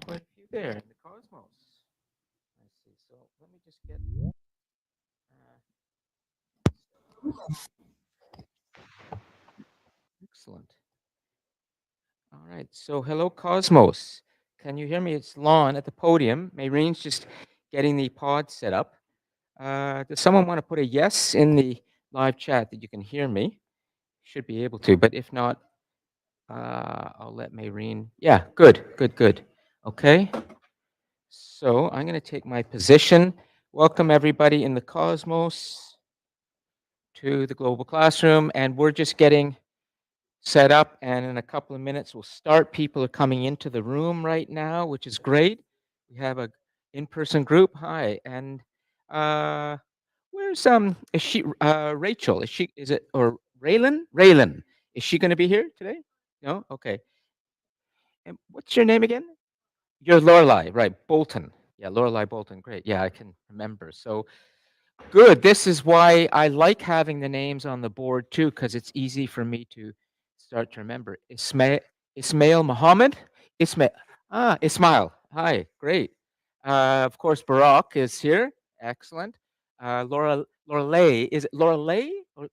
quite a few there in the cosmos. I see. So let me just get. Excellent. All right. So hello, Cosmos. Can you hear me? It's Lon at the podium. Mayrene's just getting the pod set up. Does someone want to put a yes in the live chat that you can hear me? Should be able to, but if not, I'll let Mayrene. Yeah, good, good, good. Okay. So I'm going to take my position. Welcome everybody in the cosmos to the global classroom, and we're just getting set up, and in a couple of minutes we'll start. People are coming into the room right now, which is great. We have a in-person group. Hi, and where's is she Rachel? Is it or Raylan? Raylan, is she going to be here today? No, okay. And what's your name again? You're Lorelei, right? Bolton. Yeah, Lorelei Bolton. Great. Yeah, I can remember. So good. This is why I like having the names on the board too, because it's easy for me to start to remember. Ismail Muhammad. Ismail. Hi. Great. Of course, Barack is here. Excellent. Lorelei. Is it Lorelei or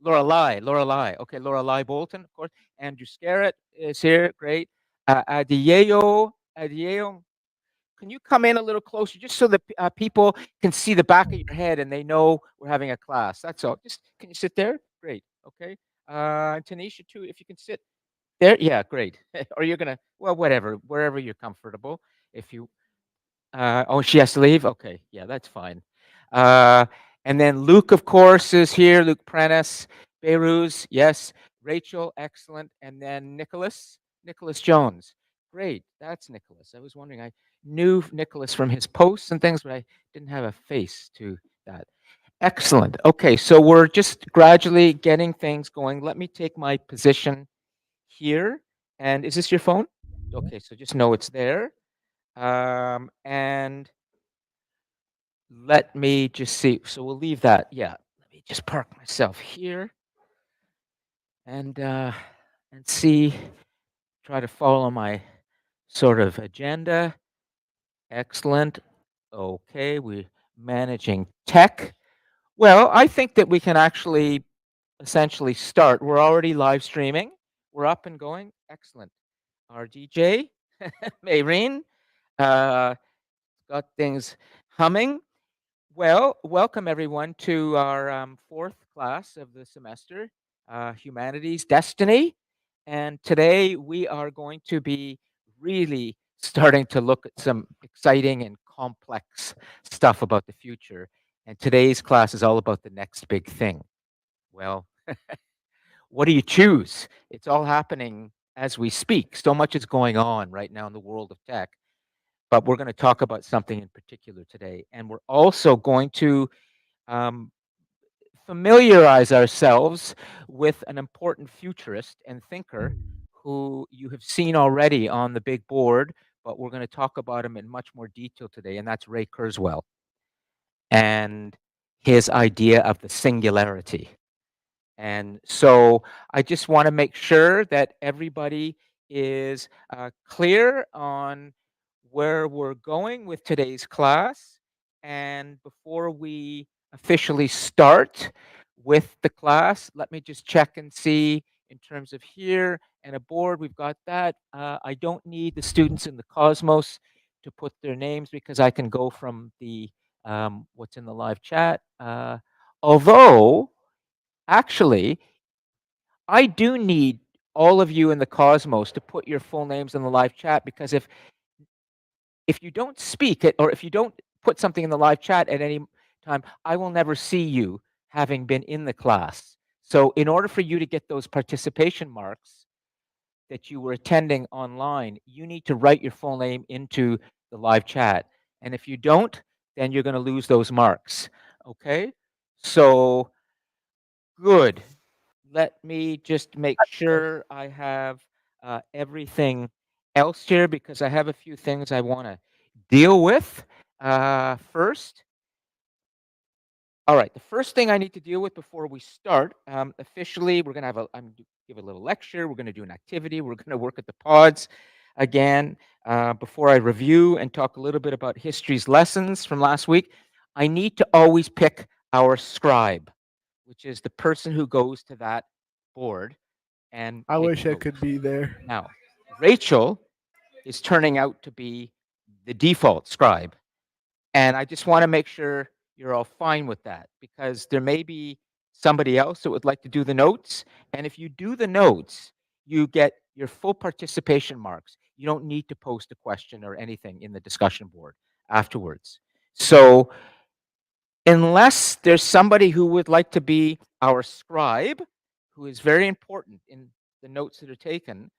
Lorelei? Lorelei. Okay, Lorelei Bolton, of course. Andrew Scarrett is here. Great. Adiyeo, can you come in a little closer just so that people can see the back of your head and they know we're having a class? That's all. Just can you sit there? Great. Okay. Tanisha too, if you can sit there. Yeah, great. Or you're gonna well, whatever, wherever you're comfortable. If you oh, she has to leave. Okay, yeah, that's fine. Uh, and then Luke, of course, is here. Luke Prentice, Beirut, yes. Rachel, excellent. And then Nicholas Jones. Great, that's Nicholas. I was wondering, I knew Nicholas from his posts and things, but I didn't have a face to that. Excellent. Okay, so we're just gradually getting things going. Let me take my position here. And is this your phone? Okay, so just know it's there. And let me just see. So we'll leave that. Yeah. Let me just park myself here and see. Try to follow my sort of agenda. Excellent. Okay, we're managing tech. Well, I think that we can actually essentially start. We're already live streaming. We're up and going. Excellent. Our DJ, Mayrene, got things humming. Well, welcome everyone to our fourth class of the semester, Humanities Destiny. And today we are going to be really starting to look at some exciting and complex stuff about the future. And today's class is all about the next big thing. Well, what do you choose? It's all happening as we speak. So much is going on right now in the world of tech, but we're going to talk about something in particular today. And we're also going to um, familiarize ourselves with an important futurist and thinker who you have seen already on the big board, but we're going to talk about him in much more detail today, and that's Ray Kurzweil and his idea of the singularity. And so I just want to make sure that everybody is clear on where we're going with today's class. And before we officially start with the class, let me just check and see in terms of here and a board. We've got that. I don't need the students in the Cosmos to put their names because I can go from the what's in the live chat. Although actually, I do need all of you in the Cosmos to put your full names in the live chat because if you don't speak it or if you don't put something in the live chat at any time, I will never see you having been in the class. So in order for you to get those participation marks that you were attending online, you need to write your full name into the live chat. And if you don't, then you're going to lose those marks. Okay? So good. Let me just make sure I have everything else here because I have a few things I want to deal with first. All right. The first thing I need to deal with before we start, officially, we're gonna have give a little lecture. We're gonna do an activity. We're gonna work at the pods again. Before I review and talk a little bit about history's lessons from last week, I need to always pick our scribe, which is the person who goes to that board and I takes wish I could notes. be there. Now, Rachel is turning out to be the default scribe. And I just want to make sure you're all fine with that because there may be somebody else that would like to do the notes. And if you do the notes, you get your full participation marks. You don't need to post a question or anything in the discussion board afterwards. So, unless there's somebody who would like to be our scribe, who is very important in the notes that are taken,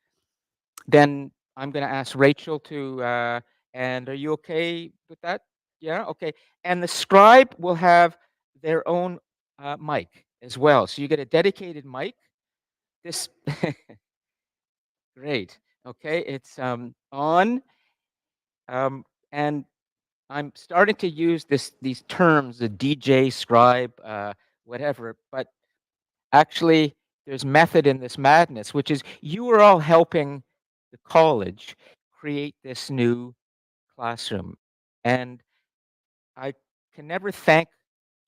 then I'm gonna ask Rachel to, and are you okay with that? Yeah, okay. And the scribe will have their own mic as well. So you get a dedicated mic. This great. Okay, it's on, um, and I'm starting to use these terms, the DJ, scribe, whatever. But actually, there's method in this madness, which is you are all helping the college create this new classroom. And I can never thank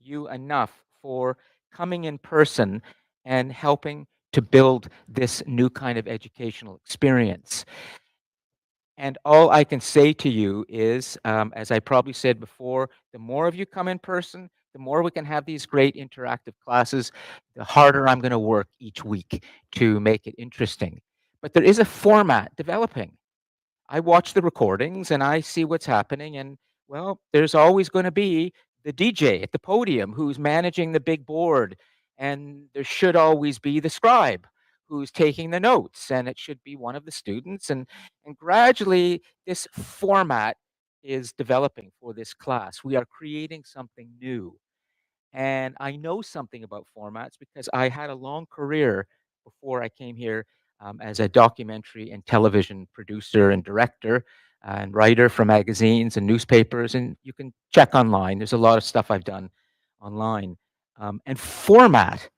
you enough for coming in person and helping to build this new kind of educational experience. And all I can say to you is, as I probably said before, the more of you come in person, the more we can have these great interactive classes, the harder I'm going to work each week to make it interesting. But there is a format developing. I watch the recordings and I see what's happening. And well, there's always going to be the DJ at the podium who's managing the big board. And there should always be the scribe who's taking the notes. And it should be one of the students. And gradually, this format is developing for this class. We are creating something new. And I know something about formats because I had a long career before I came here as a documentary and television producer and director and writer for magazines and newspapers. And you can check online. There's a lot of stuff I've done online. And format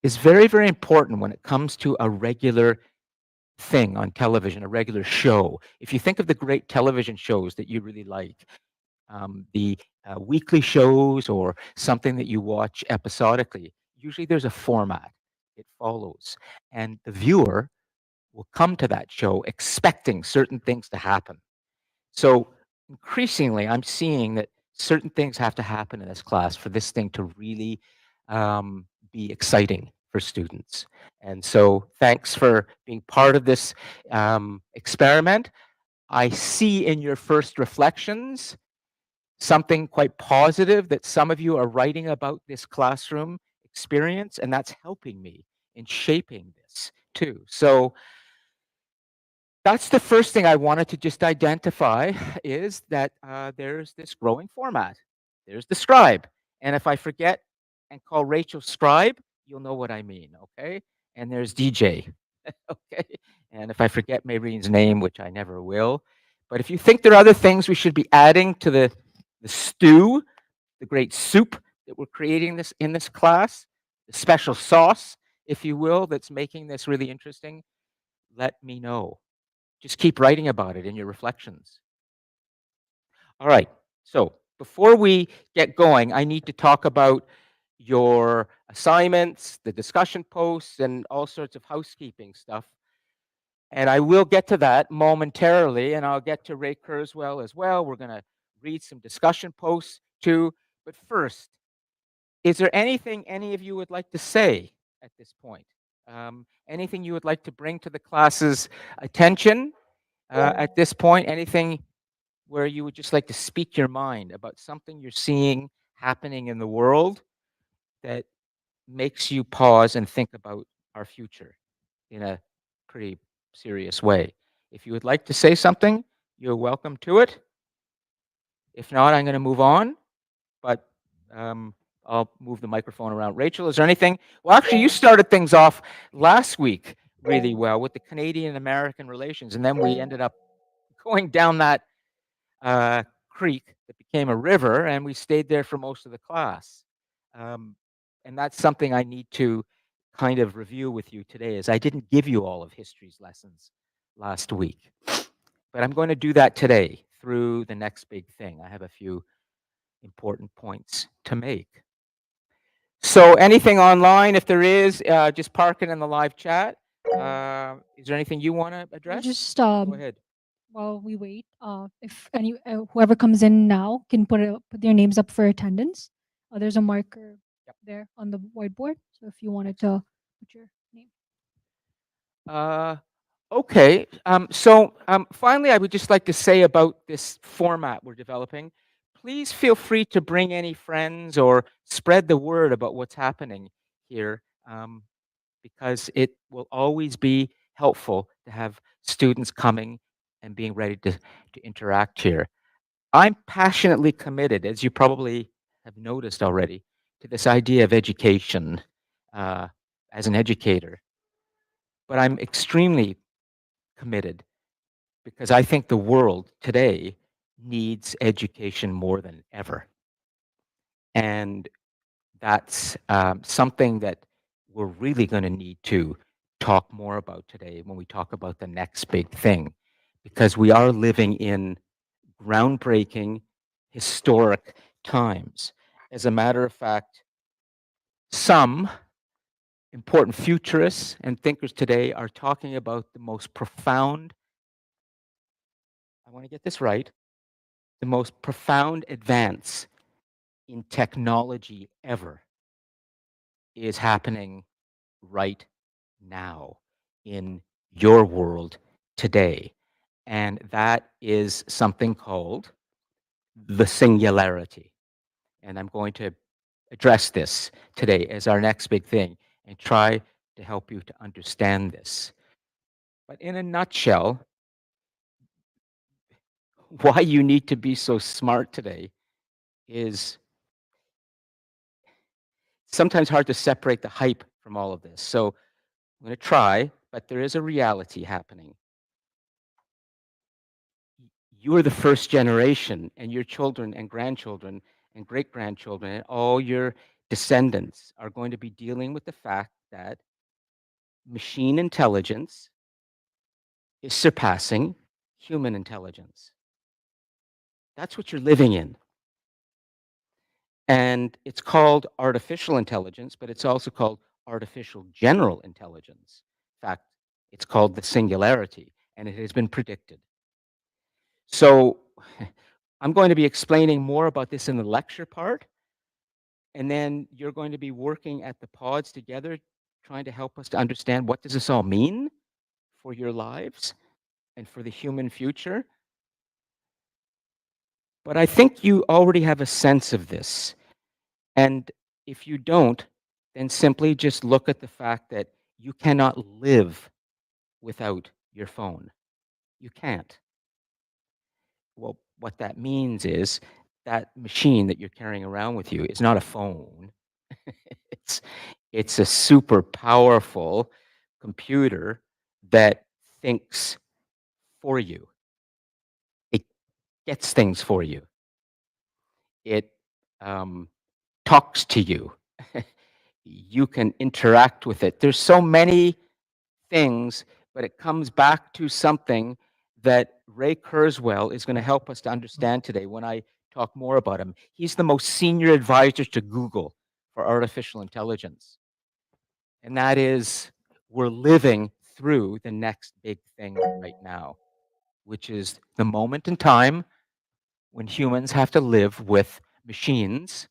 is very, very important when it comes to a regular thing on television, a regular show. If you think of the great television shows that you really like, the weekly shows or something that you watch episodically, usually there's a format it follows. And the viewer will come to that show expecting certain things to happen. So increasingly, I'm seeing that certain things have to happen in this class for this thing to really be exciting for students. And so thanks for being part of this experiment. I see in your first reflections something quite positive that some of you are writing about this classroom experience, and that's helping me in shaping this too. So that's the first thing I wanted to just identify is that there's this growing format. There's the scribe. And if I forget and call Rachel scribe, you'll know what I mean, okay? And there's DJ, okay? And if I forget Mayrene's name, which I never will, but if you think there are other things we should be adding to the stew, the great soup that we're creating this in this class, the special sauce, if you will, that's making this really interesting, let me know. Just keep writing about it in your reflections. All right. So before we get going, I need to talk about your assignments, the discussion posts, and all sorts of housekeeping stuff. And I will get to that momentarily, and I'll get to Ray Kurzweil as well. We're going to read some discussion posts too. But first, is there anything any of you would like to say at this point? Anything you would like to bring to the class's attention at this point? Anything where you would just like to speak your mind about something you're seeing happening in the world that makes you pause and think about our future in a pretty serious way? If you would like to say something, you're welcome to it. If not, I'm going to move on. But I'll move the microphone around. Rachel, is there anything? Well, actually, you started things off last week really well with the Canadian American relations, and then we ended up going down that creek that became a river, and we stayed there for most of the class. Um, and that's something I need to kind of review with you today, is I didn't give you all of history's lessons last week. But I'm going to do that today through the next big thing. I have a few important points to make. So anything online, if there is, just park it in the live chat. Is there anything you want to We'll address? just Go ahead. while we wait, if any whoever comes in now can put their names up for attendance. There's a marker Yep. there on the whiteboard. So if you wanted Excellent. to put your name. Uh, okay. Finally, I would just like to say about this format we're developing. Please feel free to bring any friends or spread the word about what's happening here, because it will always be helpful to have students coming and being ready to interact here. I'm passionately committed, as you probably have noticed already, to this idea of education uh, as an educator. But I'm extremely committed because I think the world today needs education more than ever. And that's something that we're really going to need to talk more about today when we talk about the next big thing, because we are living in groundbreaking, historic times. As a matter of fact, some important futurists and thinkers today are talking about the most profound, I want to get this right, the most profound advance in technology ever is happening right now in your world today. And that is something called the singularity. And I'm going to address this today as our next big thing and try to help you to understand this. But in a nutshell, why you need to be so smart today is sometimes hard to separate the hype from all of this. So I'm going to try, but there is a reality happening. You are the first generation, and your children and grandchildren and great grandchildren and all your descendants are going to be dealing with the fact that machine intelligence is surpassing human intelligence. That's what you're living in. And it's called artificial intelligence, but it's also called artificial general intelligence. In fact, it's called the singularity, and it has been predicted. So I'm going to be explaining more about this in the lecture part, and then you're going to be working at the pods together, trying to help us to understand what does this all mean for your lives and for the human future. But I think you already have a sense of this. And if you don't, then simply just look at the fact that you cannot live without your phone. You can't. Well, what that means is that machine that you're carrying around with you is not a phone. it's it's a super powerful computer that thinks for you. It gets things for you. It um, talks to you. You can interact with it. There's so many things, but it comes back to something that Ray Kurzweil is going to help us to understand today when I talk more about him. He's the most senior advisor to Google for artificial intelligence. And that is, we're living through the next big thing right now, which is the moment in time when humans have to live with machines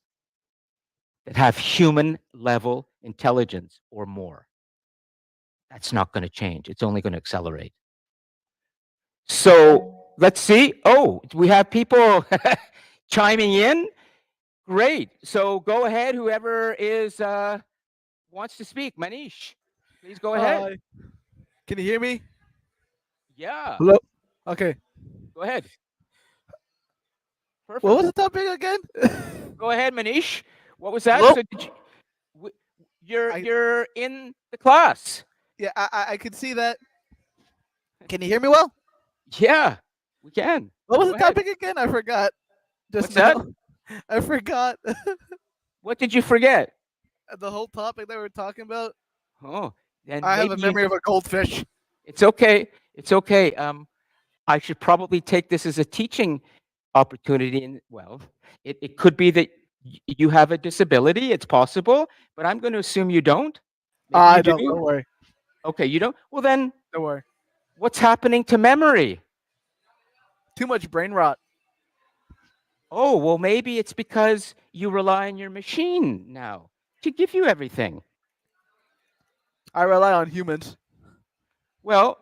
that have human level intelligence or more. That's not going to change. It's only going to accelerate. So let's see. Oh, we have people chiming in. Great. So go ahead, whoever is wants to speak. Manish, please go ahead. Uh, can you hear me? Yeah, Hello. Okay. go ahead. What Perfect. was the topic again? Go ahead, Manish. What was that? Hello. So did you? You're I you're in the class. yeah. I can see that. Can you hear me well? Yeah, we can. What was Go the ahead. topic again? I forgot just What's that? now. I forgot. What did you forget? The whole topic that we're talking about. Oh, then I have a maybe you memory of a goldfish. it's okay. It's okay. I should probably take this as a teaching opportunity. And well, it could be that you have a disability. It's possible, but I'm going to assume you don't. Maybe I you don't. do. Don't worry. Okay, you don't. Well, then Don't worry. what's happening to memory? Too much brain rot. Oh, well, maybe it's because you rely on your machine now to give you everything. I rely on humans. Well,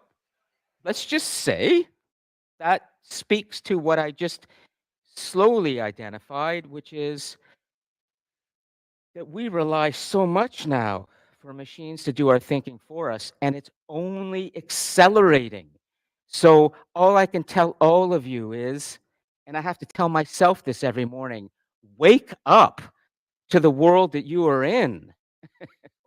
let's just say that speaks to what I just slowly identified, which is that we rely so much now for machines to do our thinking for us, and it's only accelerating. So, all I can tell all of you is, and I have to tell myself this every morning, wake up to the world that you are in.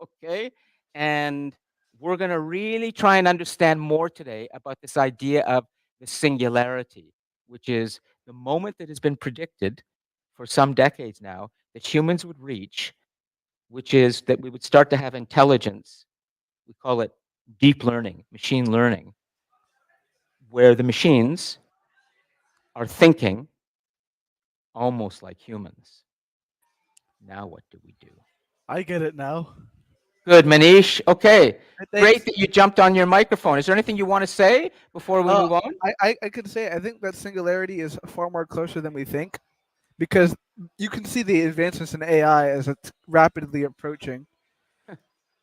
Okay? And we're going to really try and understand more today about this idea of the singularity, which is the moment that has been predicted for some decades now that humans would reach, which is that we would start to have intelligence. We call it deep learning, machine learning, where the machines are thinking almost like humans. Now, what do we do? I get it now. Good, Manish. Okay, Thanks. great that you jumped on your microphone. Is there anything you want to say before we move on? I could say I think that singularity is far more closer than we think, because you can see the advancements in AI as it's rapidly approaching.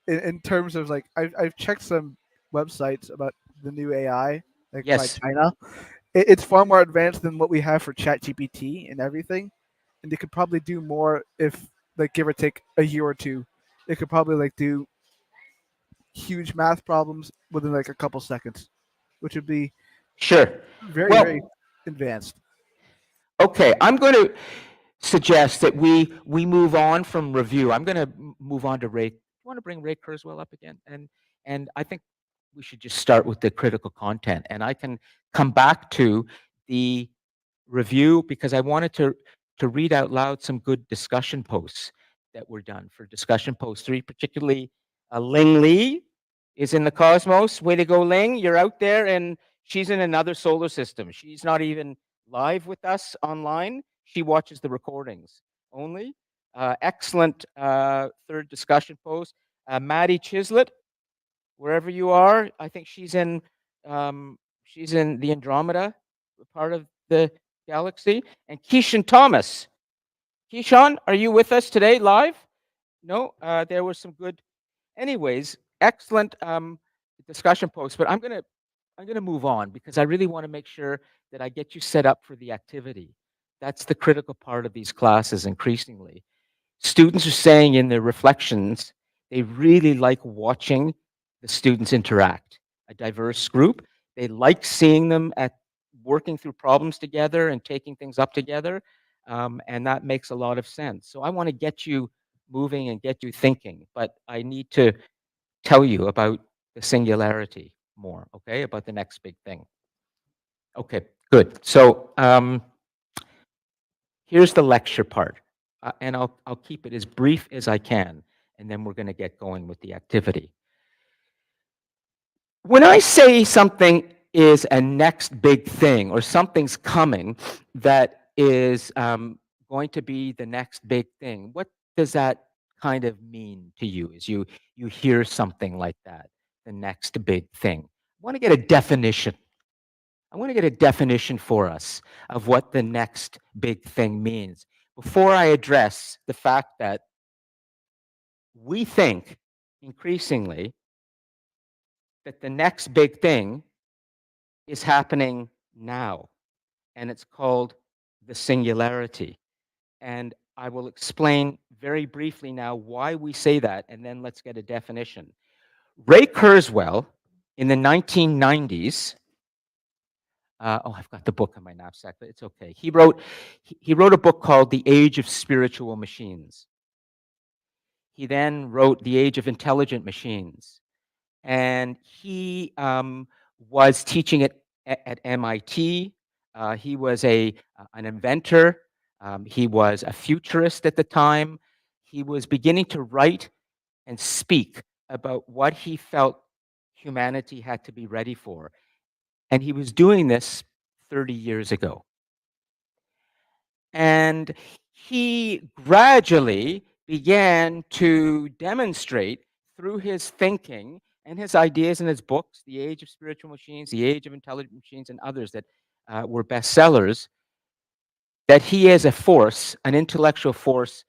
In terms of like, I've checked some websites about the new AI, like Yes. by China. It's far more advanced than what we have for ChatGPT and everything, and they could probably do more if, like, give or take a year or two. It could probably like do huge math problems within like a couple seconds, which would be Sure. very Well, very advanced. okay, I'm going to suggest that we move on from review. I'm going to move on to Ray. You want to bring Ray Kurzweil up again? And I think we should just start with the critical content, and I can come back to the review because I wanted to read out loud some good discussion posts that were done for discussion post 3, particularly Ling Li is in the cosmos. Way to go, Ling. You're out there, and she's in another solar system. She's not even live with us online. She watches the recordings only. Excellent third discussion post. Maddie Chislett, wherever you are, I think she's in the Andromeda part of the galaxy. And Keishan Thomas. Keishan, are you with us today live? No, there was some good. Anyways, excellent discussion posts. But I'm gonna move on because I really want to make sure that I get you set up for the activity. That's the critical part of these classes increasingly. Students are saying in their reflections, they really like watching the students interact, a diverse group. They like seeing them at working through problems together and taking things up together. And that makes a lot of sense. So I want to get you moving and get you thinking, but I need to tell you about the singularity more, okay? About the next big thing. Okay, good. So here's the lecture part, and I'll keep it as brief as I can, and then we're going to get going with the activity. When I say something is a next big thing or something's coming that is going to be the next big thing, what does that kind of mean to you as you hear something like that, the next big thing? I want to get a definition. I want to get a definition for us of what the next big thing means before I address the fact that we think increasingly that the next big thing is happening now, and it's called the singularity. And I will explain very briefly now why we say that, and then let's get a definition. Ray Kurzweil in the 1990s. I've got the book on my knapsack, but it's okay. He wrote a book called The Age of Spiritual Machines. He then wrote The Age of Intelligent Machines. And he was teaching at MIT. He was an inventor. He was a futurist at the time. he was beginning to write and speak about what he felt humanity had to be ready for. And he was doing this 30 years ago. And he gradually began to demonstrate through his thinking and his ideas in his books, The Age of Spiritual Machines, The Age of Intelligent Machines, and others that were bestsellers, that he is a force, an intellectual force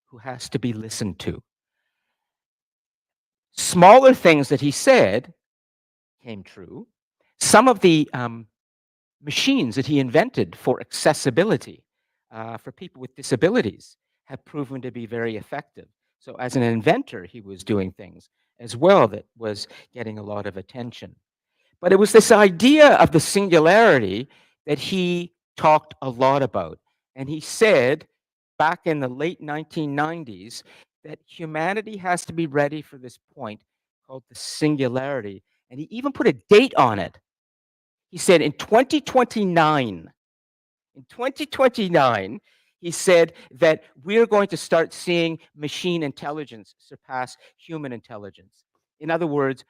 who has to be listened to. Smaller things that he said came true. Some of the machines that he invented for accessibility for people with disabilities have proven to be very effective. So as an inventor, he was doing things as well that was getting a lot of attention. But it was this idea of the singularity that he talked a lot about. And he said back in the late 1990s that humanity has to be ready for this point called the singularity. And he even put a date on it. He said in 2029, he said that we're going to start seeing machine intelligence surpass human intelligence. In other words,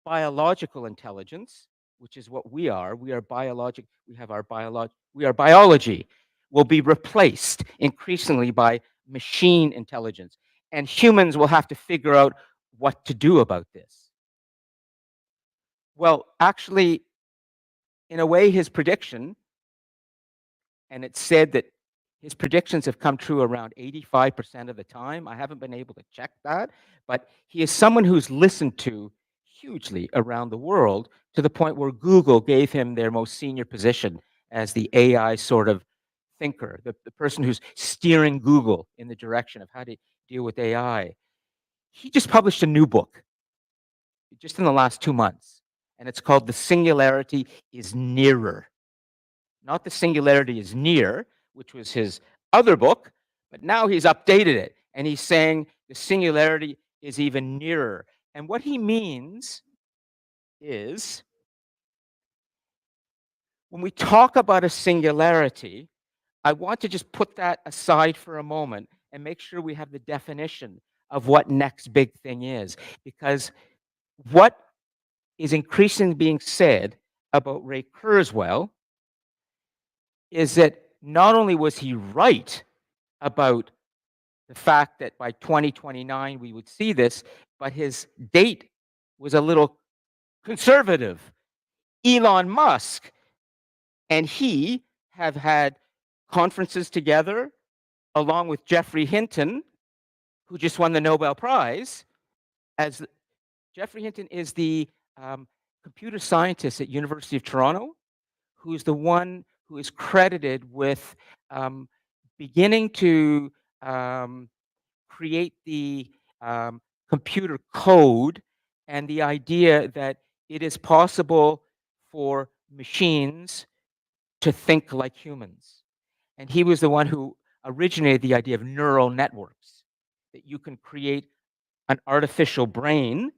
biological intelligence, which is what we are biologic, we have our we are biology, will be replaced increasingly by machine intelligence. And humans will have to figure out what to do about this. Well, actually, in a way, his prediction, and it's said that his predictions have come true around 85% of the time. I haven't been able to check that, but he is someone who's listened to hugely around the world to the point where Google gave him their most senior position as the AI sort of thinker, the person who's steering Google in the direction of how to deal with AI. He just published a new book just in the last 2 months, and it's called The Singularity is Nearer. Not The Singularity is Near, which was his other book, but now he's updated it, and he's saying the singularity is even nearer. And what he means is, when we talk about a singularity, I want to just put that aside for a moment and make sure we have the definition of what next big thing is. Because what is increasingly being said about Ray Kurzweil is that not only was he right about the fact that by 2029 we would see this, but his date was a little conservative. Elon Musk and he have had conferences together along with Geoffrey Hinton, who just won the Nobel Prize. As Geoffrey Hinton is the computer scientist at University of Toronto, who's the one who is credited with beginning to create the computer code and the idea that it is possible for machines to think like humans. And he was the one who originated the idea of neural networks, that you can create an artificial brain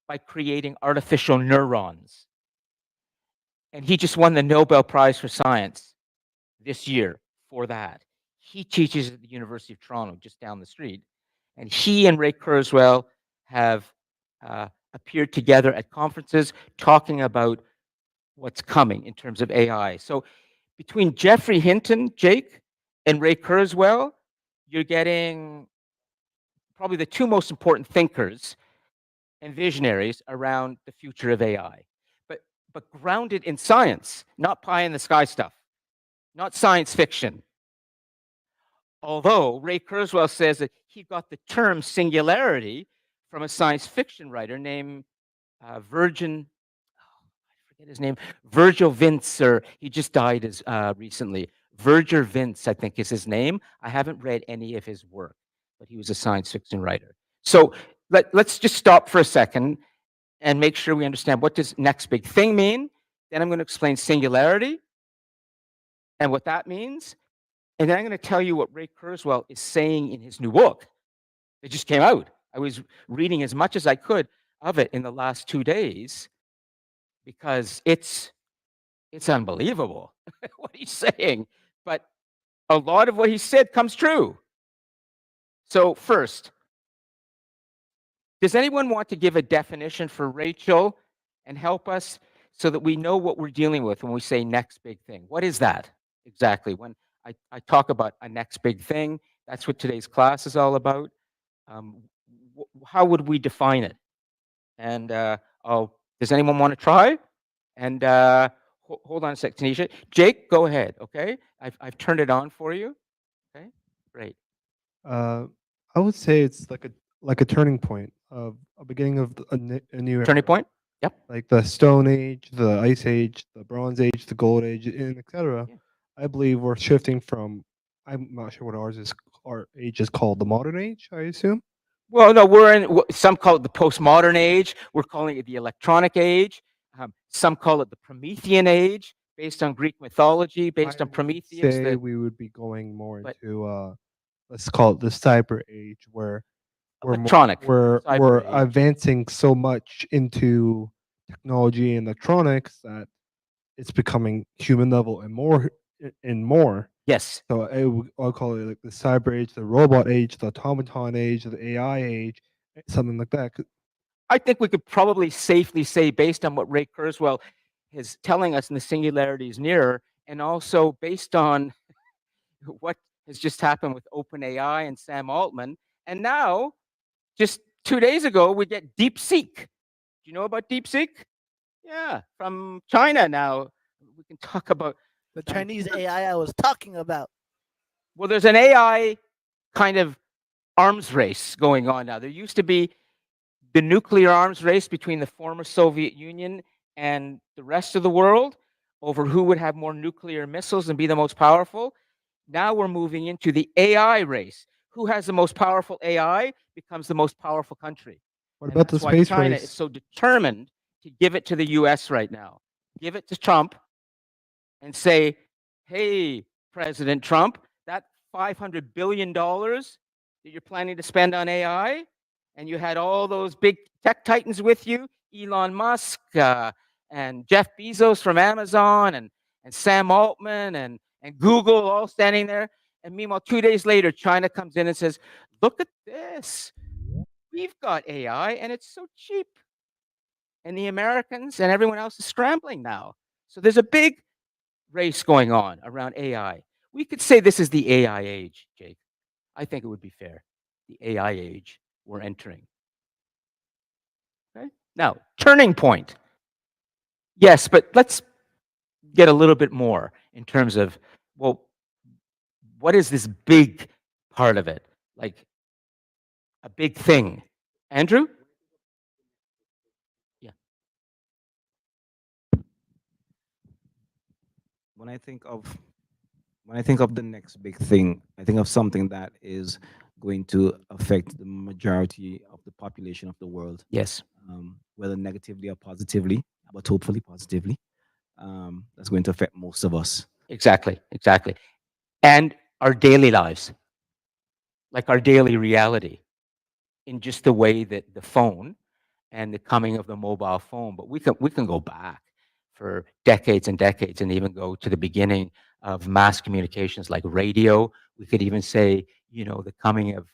by creating artificial neurons. And he just won the Nobel Prize for Science this year for that. He teaches at the University of Toronto, just down the street. And he and Ray Kurzweil have appeared together at conferences talking about what's coming in terms of AI. So between Geoffrey Hinton, Jake, and Ray Kurzweil, you're getting probably the two most important thinkers and visionaries around the future of AI, but grounded in science, not pie in the sky stuff, not science fiction. Although Ray Kurzweil says that he got the term singularity from a science fiction writer named Virgil Vince, or he just died recently. Virgil Vince, I think is his name. I haven't read any of his work, but he was a science fiction writer. So let's just stop for a second and make sure we understand what does next big thing mean. Then I'm going to explain singularity and what that means. And then I'm going to tell you what Ray Kurzweil is saying in his new book. It just came out. I was reading as much as I could of it in the last 2 days because it's unbelievable what he's saying. But a lot of what he said comes true. So first, does anyone want to give a definition for Rachel and help us so that we know what we're dealing with when we say next big thing? What is that exactly? When I talk about a next big thing, that's what today's class is all about. How would we define it? And does anyone want to try? And hold on a sec, Tanisha. Jake, go ahead. Okay, I've turned it on for you. Okay, great. I would say it's like a turning point of a beginning of a new era. Turning point. Yep. Like the Stone Age, the Ice Age, the Bronze Age, the Gold Age, and etc. Yeah. I believe we're shifting from. I'm not sure what our age is called, the modern age. I assume. Well, no, we're in. Some call it the postmodern age. We're calling it the electronic age. Some call it the Promethean age, based on Greek mythology, based I on would Prometheus. say The, we would be going more but- into let's call it the cyber age, where Electronic, we're cyber age. advancing so much into technology and electronics that it's becoming human level and more and more. yes. So I'll call it like the cyber age, the robot age, the automaton age, the AI age, something like that. I think we could probably safely say, based on what Ray Kurzweil is telling us in the Singularity is Nearer, and also based on what has just happened with OpenAI and Sam Altman, and now, just 2 days ago, we get DeepSeek. Do you know about DeepSeek? Yeah, from China now. We can talk about. The Chinese AI I was talking about. Well, there's an AI kind of arms race going on now. There used to be the nuclear arms race between the former Soviet Union and the rest of the world over who would have more nuclear missiles and be the most powerful. Now we're moving into the AI race. Who has the most powerful AI becomes the most powerful country. What And about the that's why space China race? is so determined to give it to the US right now. Give it to Trump and say, hey, President Trump, that $500 billion that you're planning to spend on AI, and you had all those big tech titans with you, Elon Musk and Jeff Bezos from Amazon and Sam Altman and Google all standing there. And meanwhile, 2 days later, China comes in and says, look at this. We've got AI and it's so cheap. And the Americans and everyone else is scrambling now. So there's a big race going on around AI. We could say this is the AI age, Jake. I think it would be fair. The AI age we're entering. Okay? Now, turning point. Yes, but let's get a little bit more in terms of, well, what is this big part of it? Like a big thing. Andrew? Yeah. When I think of the next big thing, I think of something that is going to affect the majority of the population of the world, Yes. whether negatively or positively, but hopefully positively. That's going to affect most of us. Exactly. Exactly. And our daily lives, like our daily reality, in just the way that the phone and the coming of the mobile phone, but we can go back for decades and decades and even go to the beginning of mass communications like radio. We could even say, you know, the coming of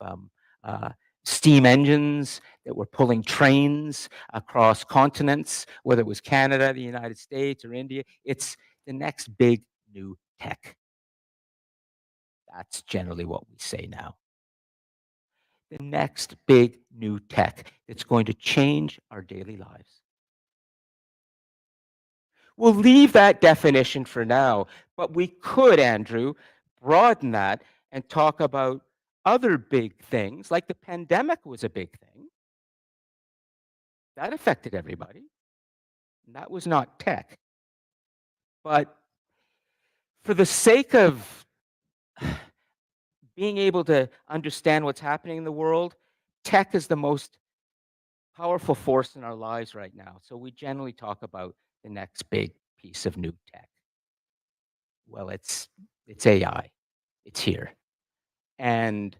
steam engines that were pulling trains across continents, whether it was Canada, the United States, or India. It's the next big new tech. That's generally what we say now. The next big new tech that's going to change our daily lives. We'll leave that definition for now, but we could, Andrew, broaden that and talk about other big things, like the pandemic was a big thing. That affected everybody. And that was not tech. But for the sake of being able to understand what's happening in the world, tech is the most powerful force in our lives right now. So we generally talk about the next big piece of new tech. Well, it's AI. It's here. And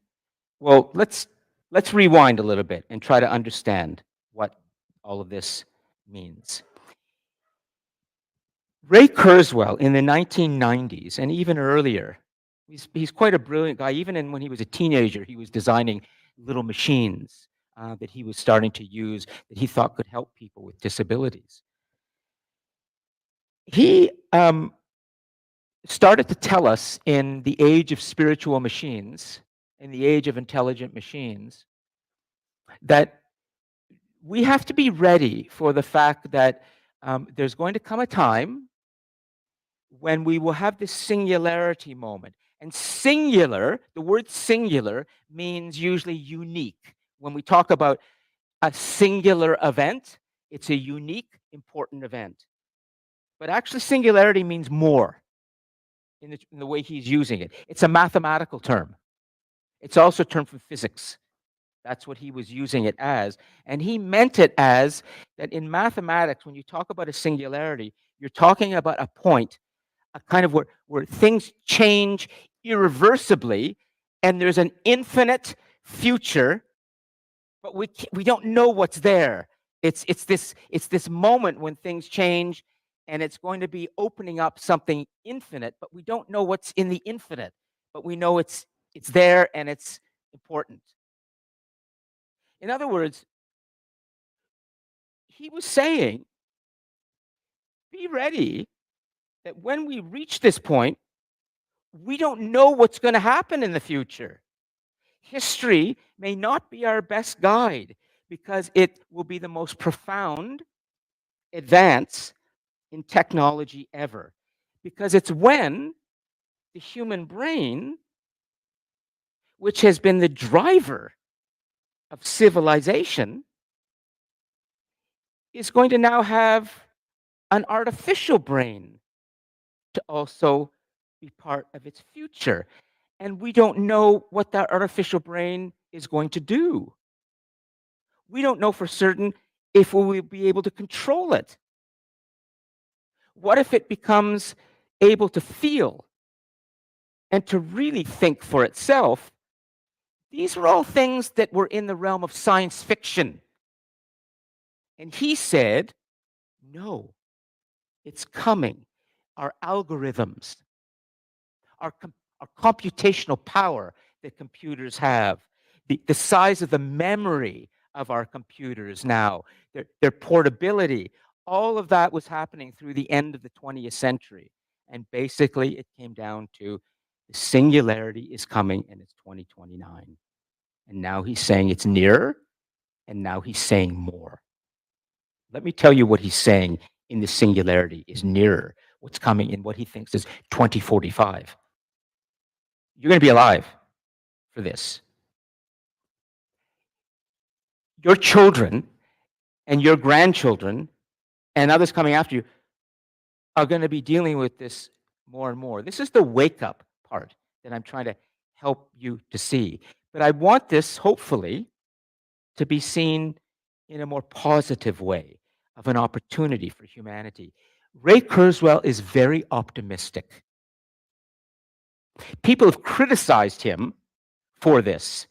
well, let's rewind a little bit and try to understand what all of this means. Ray Kurzweil in the 1990s and even earlier He's quite a brilliant guy. Even when he was a teenager, he was designing little machines that he was starting to use that he thought could help people with disabilities. He started to tell us in the age of spiritual machines, in the age of intelligent machines, that we have to be ready for the fact that there's going to come a time when we will have this singularity moment. And singular, the word singular means usually unique. When we talk about a singular event, it's a unique, important event. But actually, singularity means more in the way he's using it. It's a mathematical term. It's also a term from physics. That's what he was using it as. And he meant it as that in mathematics, when you talk about a singularity, you're talking about a point, a kind of where things change irreversibly, and there's an infinite future, but we don't know what's there. It's this moment when things change, and it's going to be opening up something infinite, but we don't know what's in the infinite, but we know it's there and it's important. In other words, he was saying, be ready that when we reach this point, we don't know what's going to happen in the future. History may not be our best guide because it will be the most profound advance in technology ever. Because it's when the human brain, which has been the driver of civilization, is going to now have an artificial brain to also be part of its future. And we don't know what that artificial brain is going to do. We don't know for certain if we will be able to control it. What if it becomes able to feel and to really think for itself? These were all things that were in the realm of science fiction. And he said, no, it's coming. Our algorithms, our computational power that computers have, the size of the memory of our computers now, their portability, all of that was happening through the end of the 20th century. And basically, it came down to the singularity is coming and it's 2029. And now he's saying it's nearer, and now he's saying more. Let me tell you what he's saying in the singularity is nearer, what's coming in what he thinks is 2045. You're going to be alive for this. Your children and your grandchildren and others coming after you are going to be dealing with this more and more. This is the wake up part that I'm trying to help you to see. But I want this, hopefully, to be seen in a more positive way of an opportunity for humanity. Ray Kurzweil is very optimistic. People have criticized him for this.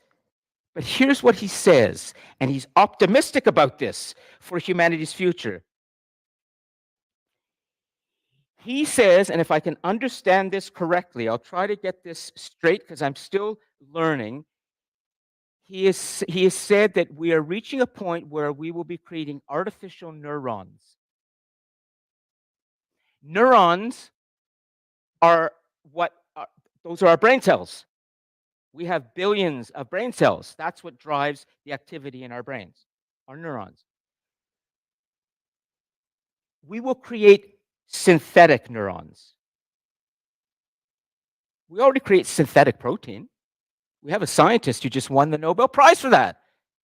But here's what he says, and he's optimistic about this for humanity's future. He says, and if I can understand this correctly, I'll try to get this straight because I'm still learning. He has said that we are reaching a point where we will be creating artificial neurons. Neurons are those are our brain cells. We have billions of brain cells. That's what drives the activity in our brains, our neurons. We will create synthetic neurons. We already create synthetic protein. We have a scientist who just won the Nobel Prize for that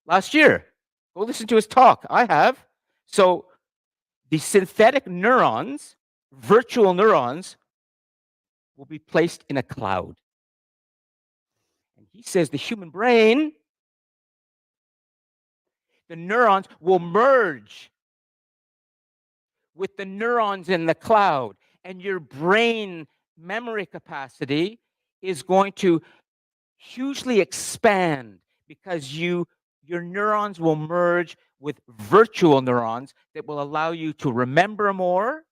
last year. Go listen to his talk. I have. So the synthetic neurons, virtual neurons, will be placed in a cloud. And he says the human brain, the neurons will merge with the neurons in the cloud, and your brain memory capacity is going to hugely expand because your neurons will merge with virtual neurons that will allow you to remember more,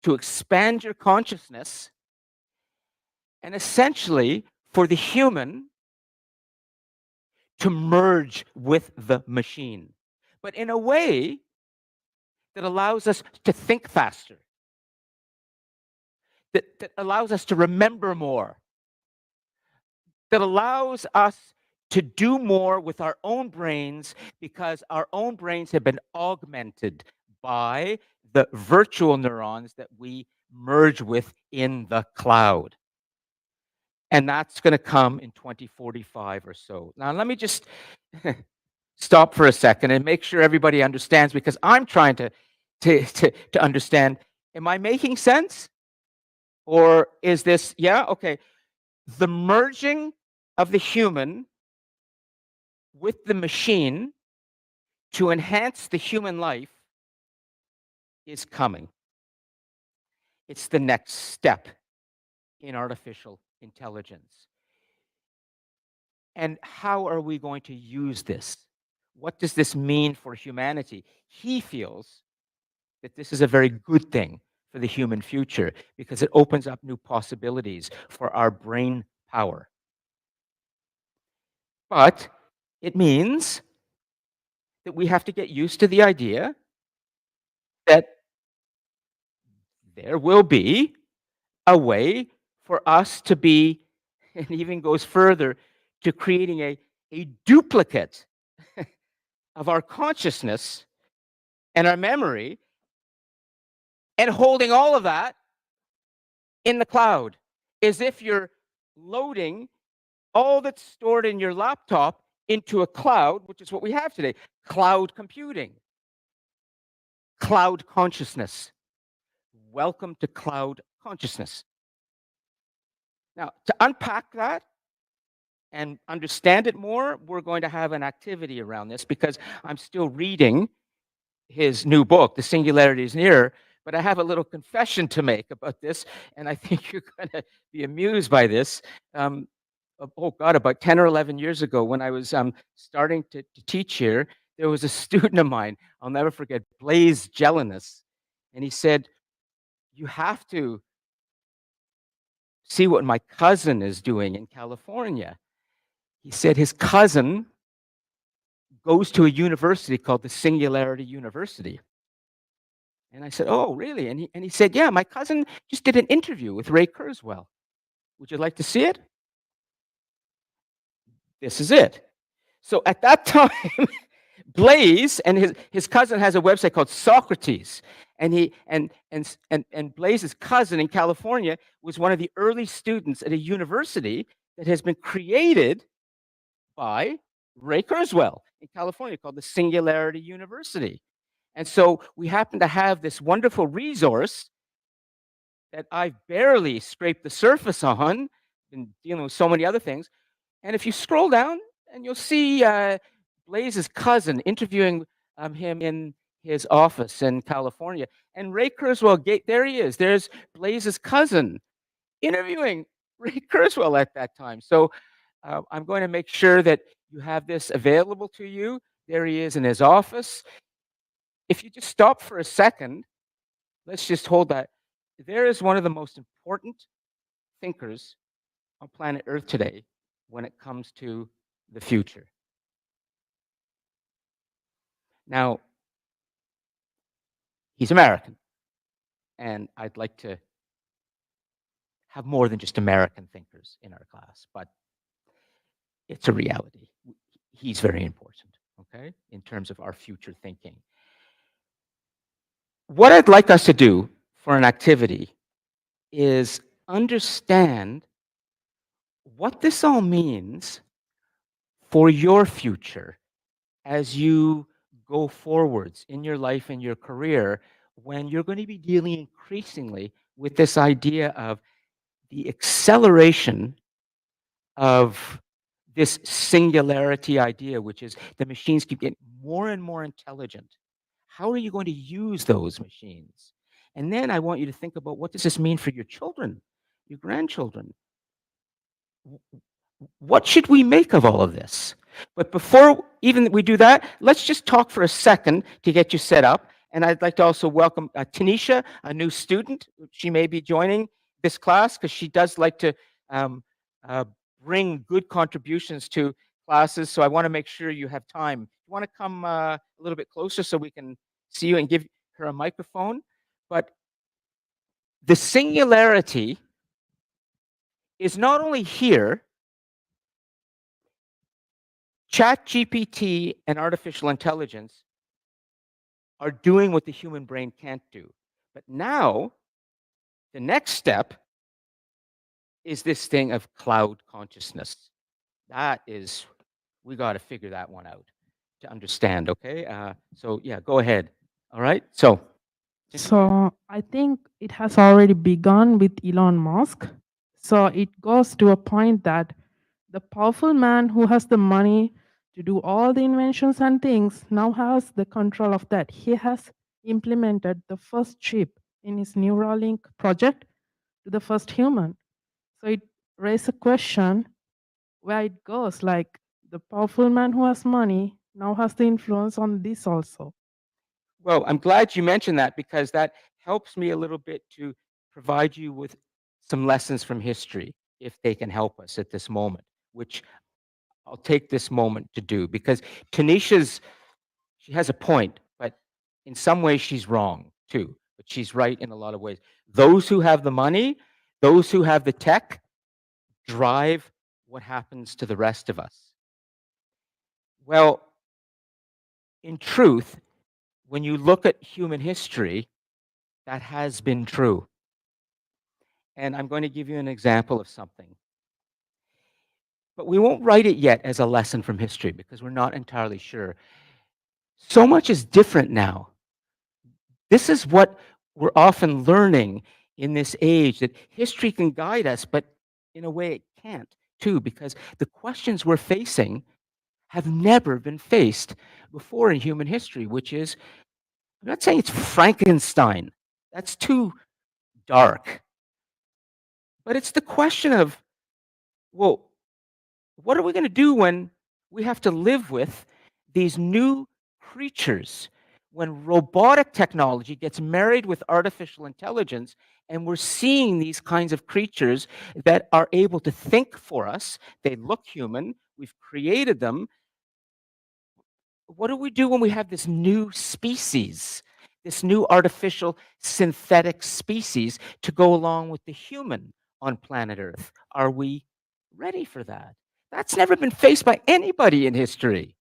to expand your consciousness, and essentially for the human to merge with the machine, but in a way that allows us to think faster, that allows us to remember more, that allows us to do more with our own brains because our own brains have been augmented by the virtual neurons that we merge with in the cloud. And that's going to come in 2045 or so. Now, let me just stop for a second and make sure everybody understands, because I'm trying to understand, am I making sense? Or is this, yeah, okay. The merging of the human with the machine to enhance the human life is coming. It's the next step in artificial intelligence. And how are we going to use this? What does this mean for humanity? He feels that this is a very good thing for the human future because it opens up new possibilities for our brain power. But it means that we have to get used to the idea that there will be a way for us to be, and even goes further, to creating a duplicate of our consciousness and our memory, and holding all of that in the cloud, as if you're loading all that's stored in your laptop into a cloud, which is what we have today. Cloud computing, cloud consciousness. Welcome to cloud consciousness. Now, to unpack that and understand it more, we're going to have an activity around this, because I'm still reading his new book, The Singularity is Near, but I have a little confession to make about this, and I think you're going to be amused by this. Oh God, about 10 or 11 years ago, when I was starting to teach here, there was a student of mine, I'll never forget, Blaise Gelinas, and he said, you have to see what my cousin is doing in California. He said his cousin goes to a university called the Singularity University. And I said, oh, really? And he said, yeah, my cousin just did an interview with Ray Kurzweil. Would you like to see it? This is it. So at that time, Blaise and his cousin has a website called Socrates. And Blaise's cousin in California was one of the early students at a university that has been created by Ray Kurzweil in California called the Singularity University. And so we happen to have this wonderful resource that I've barely scraped the surface on, been dealing with so many other things. And if you scroll down, and you'll see Blaise's cousin interviewing him in his office in California. And Ray Kurzweil, there he is. There's Blaise's cousin interviewing Ray Kurzweil at that time. So I'm going to make sure that you have this available to you. There he is in his office. If you just stop for a second, let's just hold that. There is one of the most important thinkers on planet Earth today when it comes to the future. Now, he's American, and I'd like to have more than just American thinkers in our class, but it's a reality. He's very important, okay, in terms of our future thinking. What I'd like us to do for an activity is understand what this all means for your future as you go forwards in your life and your career, when you're going to be dealing increasingly with this idea of the acceleration of this singularity idea, which is the machines keep getting more and more intelligent. How are you going to use those machines? And then I want you to think about, what does this mean for your children, your grandchildren? What should we make of all of this? But before even we do that, let's just talk for a second to get you set up. And I'd like to also welcome Tanisha, a new student. She may be joining this class because she does like to um, uh, bring good contributions to classes. So I want to make sure you have time. You want to come a little bit closer so we can see you and give her a microphone. But the singularity is not only here. ChatGPT and artificial intelligence are doing what the human brain can't do. But now, the next step is this thing of cloud consciousness. That is, we got to figure that one out to understand, okay? So, yeah, go ahead. All right? So, So I think it has already begun with Elon Musk. So it goes to a point that the powerful man who has the money to do all the inventions and things now has the control of that. He has implemented the first chip in his Neuralink project to the first human. So it raises a question where it goes, like the powerful man who has money now has the influence on this also. well, I'm glad you mentioned that because that helps me a little bit to provide you with some lessons from history, if they can help us at this moment, which I'll take this moment to do because she has a point, but in some ways she's wrong too. But she's right in a lot of ways. Those who have the money, those who have the tech, drive what happens to the rest of us. Well, in truth, when you look at human history, that has been true. And I'm going to give you an example of something. But we won't write it yet as a lesson from history because we're not entirely sure. So much is different now. This is what we're often learning in this age, that history can guide us, but in a way it can't too, because the questions we're facing have never been faced before in human history, which is, I'm not saying it's Frankenstein. That's too dark. But it's the question of, well, what are we going to do when we have to live with these new creatures? When robotic technology gets married with artificial intelligence, and we're seeing these kinds of creatures that are able to think for us, they look human, we've created them. What do we do when we have this new species, this new artificial synthetic species to go along with the human on planet Earth? Are we ready for that? That's never been faced by anybody in history.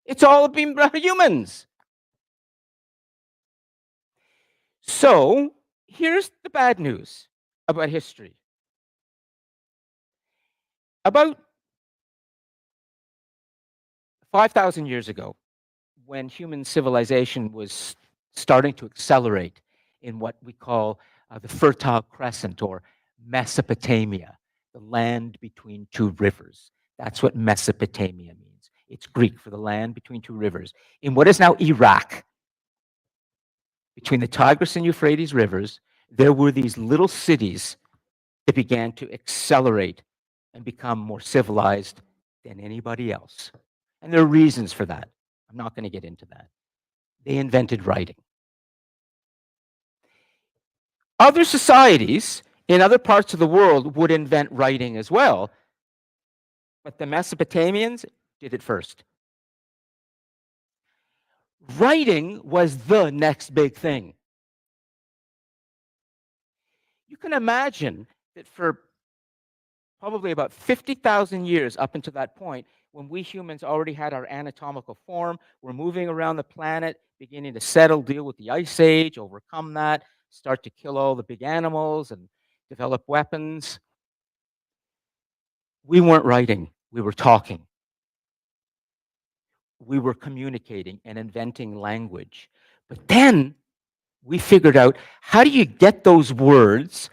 It's all been about humans. So here's the bad news about history. About 5,000 years ago, when human civilization was starting to accelerate in what we call the Fertile Crescent or Mesopotamia, the land between two rivers. That's what Mesopotamia means. It's Greek for the land between two rivers. In what is now Iraq, between the Tigris and Euphrates rivers, there were these little cities that began to accelerate and become more civilized than anybody else. And there are reasons for that. I'm not going to get into that. They invented writing. Other societies in other parts of the world would invent writing as well, but the Mesopotamians did it first. Writing was the next big thing. You can imagine that for probably about 50,000 years up until that point, when we humans already had our anatomical form, we're moving around the planet, beginning to settle, deal with the ice age, overcome that, start to kill all the big animals and develop weapons. We weren't writing, we were talking. We were communicating and inventing language. But then we figured out, how do you get those words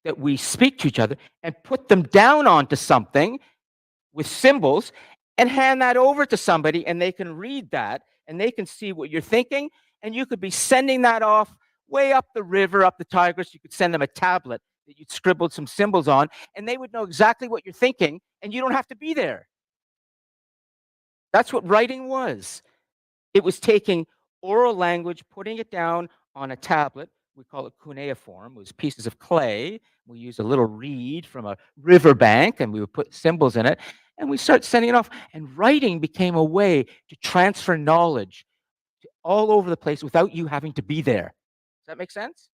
that we speak to each other and put them down onto something with symbols and hand that over to somebody, and they can read that and they can see what you're thinking, and you could be sending that off way up the river, up the Tigris. You could send them a tablet that you'd scribbled some symbols on, and they would know exactly what you're thinking, and you don't have to be there. That's what writing was. It was taking oral language, putting it down on a tablet. We call it cuneiform. It was pieces of clay We use a little reed from a riverbank, and we would put symbols in it, and we start sending it off. And writing became a way to transfer knowledge to all over the place without you having to be there. Does that make sense?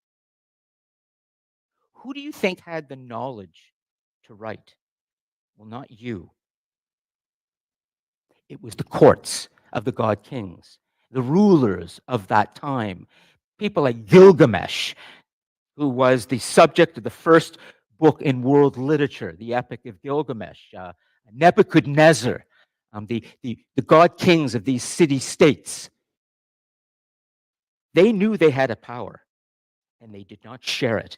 Who do you think had the knowledge to write? Well, not you. It was the courts of the god kings, the rulers of that time. People like Gilgamesh, who was the subject of the first book in world literature, the Epic of Gilgamesh, Nebuchadnezzar, the god kings of these city-states. They knew they had a power, and they did not share it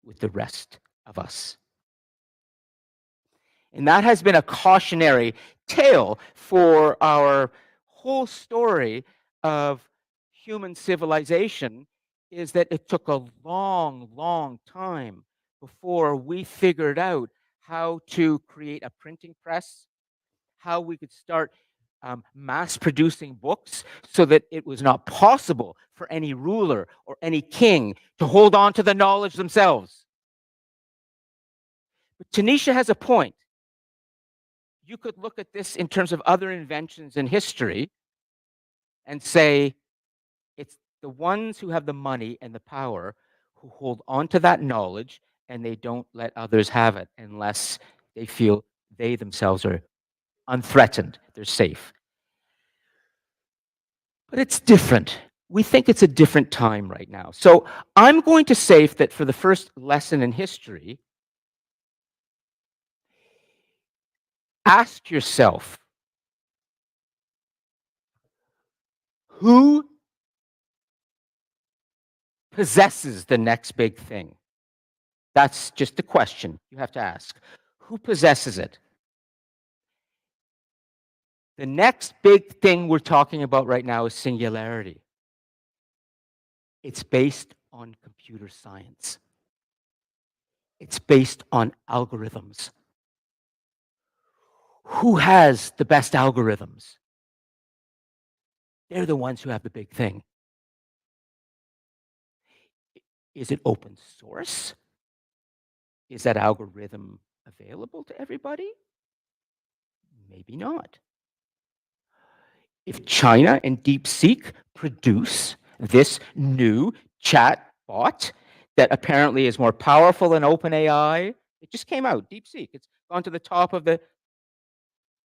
with the rest of us. And that has been a cautionary tale for our whole story of human civilization, is that it took a long, long time before we figured out how to create a printing press, how we could start mass producing books so that it was not possible for any ruler or any king to hold on to the knowledge themselves. But Tanisha has a point. You could look at this in terms of other inventions in history and say it's the ones who have the money and the power who hold on to that knowledge, and they don't let others have it unless they feel they themselves are unthreatened, they're safe. But it's different. We think it's a different time right now. So I'm going to say that for the first lesson in history, ask yourself, who possesses the next big thing? That's just a question you have to ask. Who possesses it? The next big thing we're talking about right now is singularity. It's based on computer science. It's based on algorithms. Who has the best algorithms? They're the ones who have the big thing. Is it open source? Is that algorithm available to everybody? Maybe not. If China and DeepSeek produce this new chat bot that apparently is more powerful than OpenAI, it just came out, DeepSeek. It's gone to the top of the,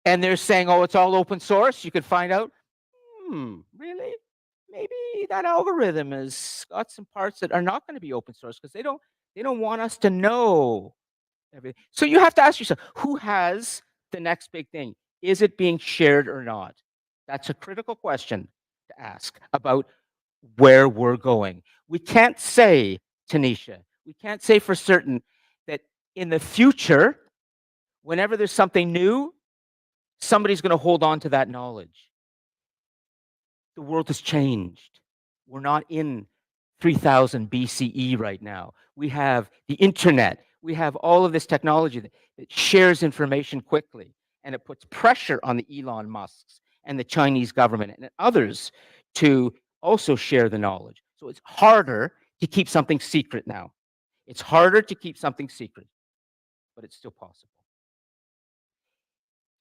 and they're saying, oh, it's all open source. You could find out, really? Maybe that algorithm has got some parts that are not going to be open source because they don't want us to know everything. So you have to ask yourself, who has the next big thing? Is it being shared or not? That's a critical question to ask about where we're going. We can't say, Tanisha, we can't say for certain that in the future, whenever there's something new, somebody's going to hold on to that knowledge. The world has changed. We're not in 3000 BCE right now. We have the internet. We have all of this technology that shares information quickly, and it puts pressure on the Elon Musks and the Chinese government and others to also share the knowledge. So it's harder to keep something secret now. It's harder to keep something secret, but it's still possible.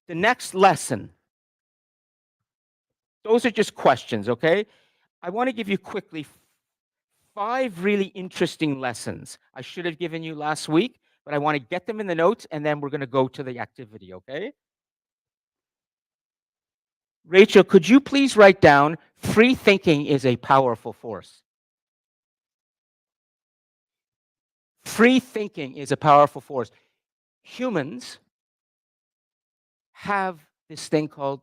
The next lesson, those are just questions, okay? I want to give you quickly 5 really interesting lessons I should have given you last week, but I want to get them in the notes, and then we're going to go to the activity, okay? Rachel, could you please write down, free thinking is a powerful force. Free thinking is a powerful force. Humans have this thing called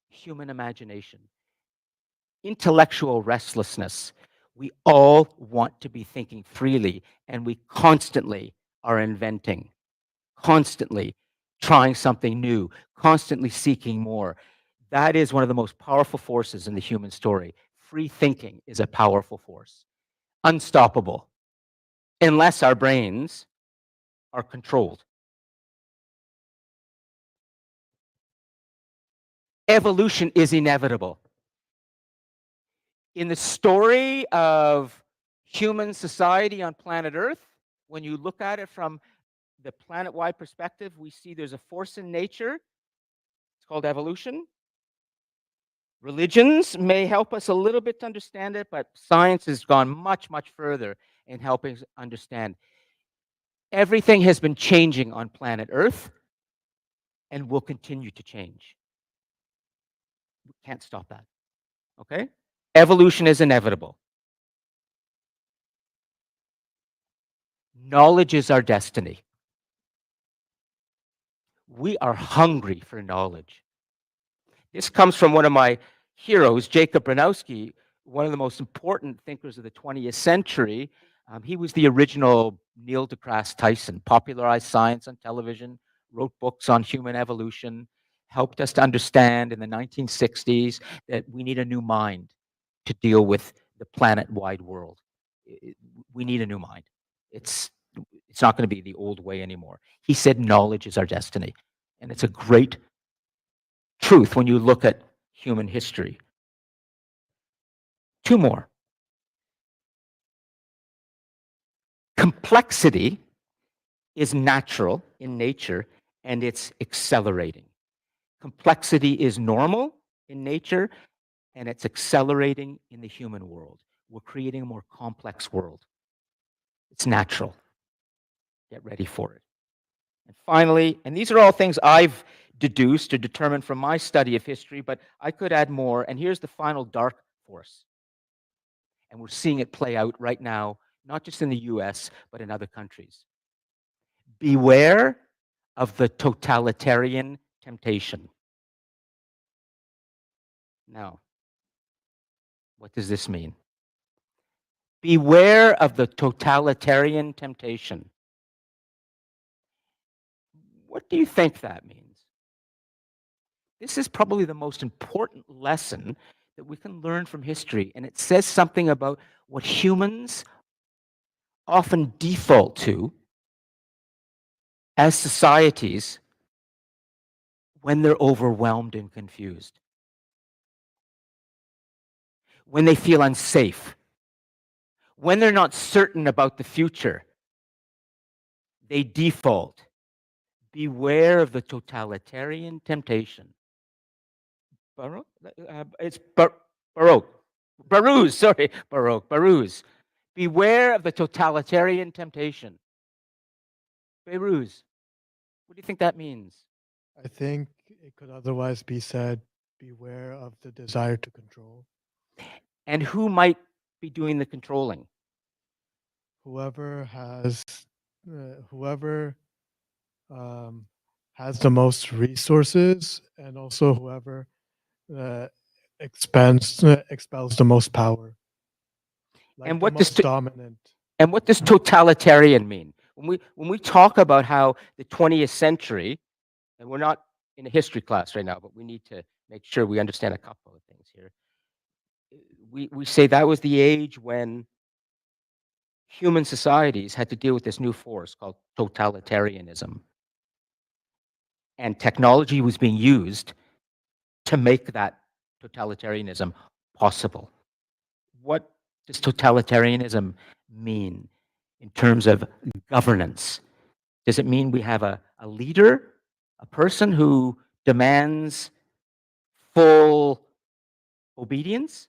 human imagination, intellectual restlessness. We all want to be thinking freely, and we constantly are inventing, constantly trying something new, constantly seeking more. That is one of the most powerful forces in the human story. Free thinking is a powerful force, unstoppable, unless our brains are controlled. Evolution is inevitable. In the story of human society on planet Earth, When you look at it from the planet-wide perspective, we see there's a force in nature. It's called evolution. Religions may help us a little bit to understand it, but science has gone much, much further in helping us understand. Everything has been changing on planet Earth and will continue to change. We can't stop that. Okay? Evolution is inevitable. Knowledge is our destiny. We are hungry for knowledge. This comes from one of my heroes, Jacob Bronowski, one of the most important thinkers of the 20th century. He was the original Neil deGrasse Tyson, popularized science on television, wrote books on human evolution, helped us to understand in the 1960s that we need a new mind to deal with the planet-wide world. We need a new mind. It's not going to be the old way anymore. He said knowledge is our destiny. And it's a great truth when you look at human history. Two more. Complexity is natural in nature and it's accelerating. Complexity is normal in nature and it's accelerating in the human world. We're creating a more complex world. It's natural. Get ready for it. And finally, and these are all things I've deduced or determined from my study of history, but I could add more. And here's the final dark force. And we're seeing it play out right now, not just in the US, but in other countries. Beware of the totalitarian temptation. Now, what does this mean? Beware of the totalitarian temptation. What do you think that means? This is probably the most important lesson that we can learn from history, and it says something about what humans often default to as societies when they're overwhelmed and confused, when they feel unsafe, when they're not certain about the future. They default. Beware of the totalitarian temptation. Baruch? It's Baruch. Baruz, sorry, Baruch, Baruz. Beware of the totalitarian temptation. Baruz, what do you think that means? I think it could otherwise be said, beware of the desire to control. And who might be doing the controlling? Whoever has the most resources, and also whoever expels the most power. Like And the what does most dominant. And what does totalitarian mean? When we talk about how the 20th century, and we're not in a history class right now, but we need to make sure we understand a couple of things here. We say that was the age when human societies had to deal with this new force called totalitarianism. And technology was being used to make that totalitarianism possible. What does totalitarianism mean in terms of governance? Does it mean we have a leader, a person who demands full obedience?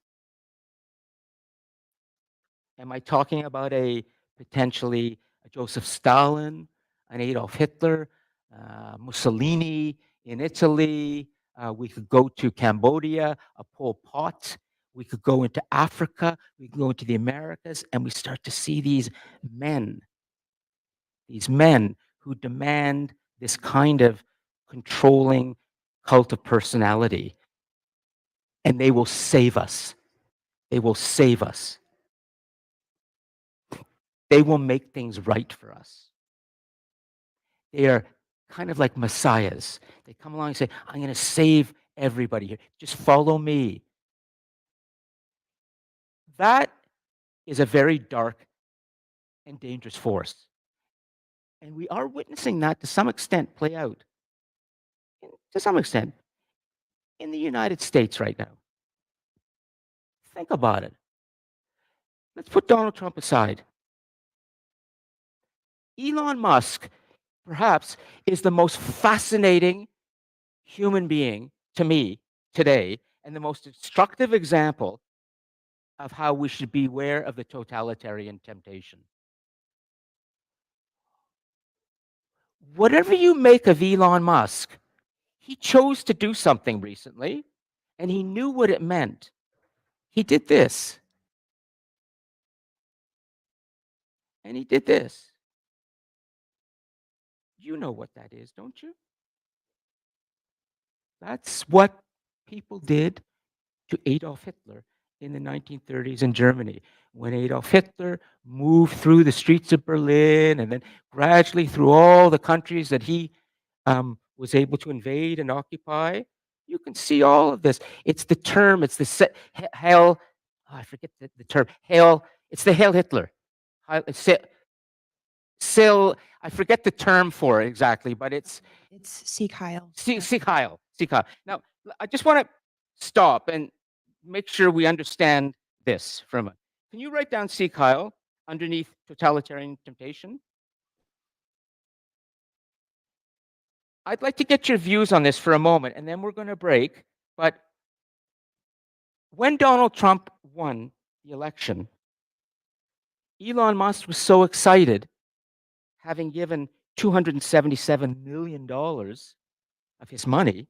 Am I talking about a potentially a Joseph Stalin, an Adolf Hitler, Mussolini in Italy? We could go to Cambodia, a Pol Pot. We could go into Africa. We could go into the Americas, and we start to see these men who demand this kind of controlling cult of personality. And they will save us. They will save us. They will make things right for us. They are kind of like messiahs. They come along and say, I'm going to save everybody here. Just follow me. That is a very dark and dangerous force. And we are witnessing that to some extent play out. To some extent. In the United States right now. Think about it. Let's put Donald Trump aside. Elon Musk, perhaps, is the most fascinating human being to me today and the most instructive example of how we should beware of the totalitarian temptation. Whatever you make of Elon Musk, he chose to do something recently and he knew what it meant. He did this. And he did this. You know what that is, don't you? That's what people did to Adolf Hitler in the 1930s in Germany. When Adolf Hitler moved through the streets of Berlin and then gradually through all the countries that he was able to invade and occupy, you can see all of this. It's the term, it's the Hail, I forget the term, Hail, it's the Hail Hitler. I forget the term for it exactly, but it's Sieg Heil. Sieg Heil. Now, I just want to stop and make sure we understand this for a moment. Can you write down Sieg Heil underneath totalitarian temptation? I'd like to get your views on this for a moment, and then we're going to break. But when Donald Trump won the election, Elon Musk was so excited, having given $277 million of his money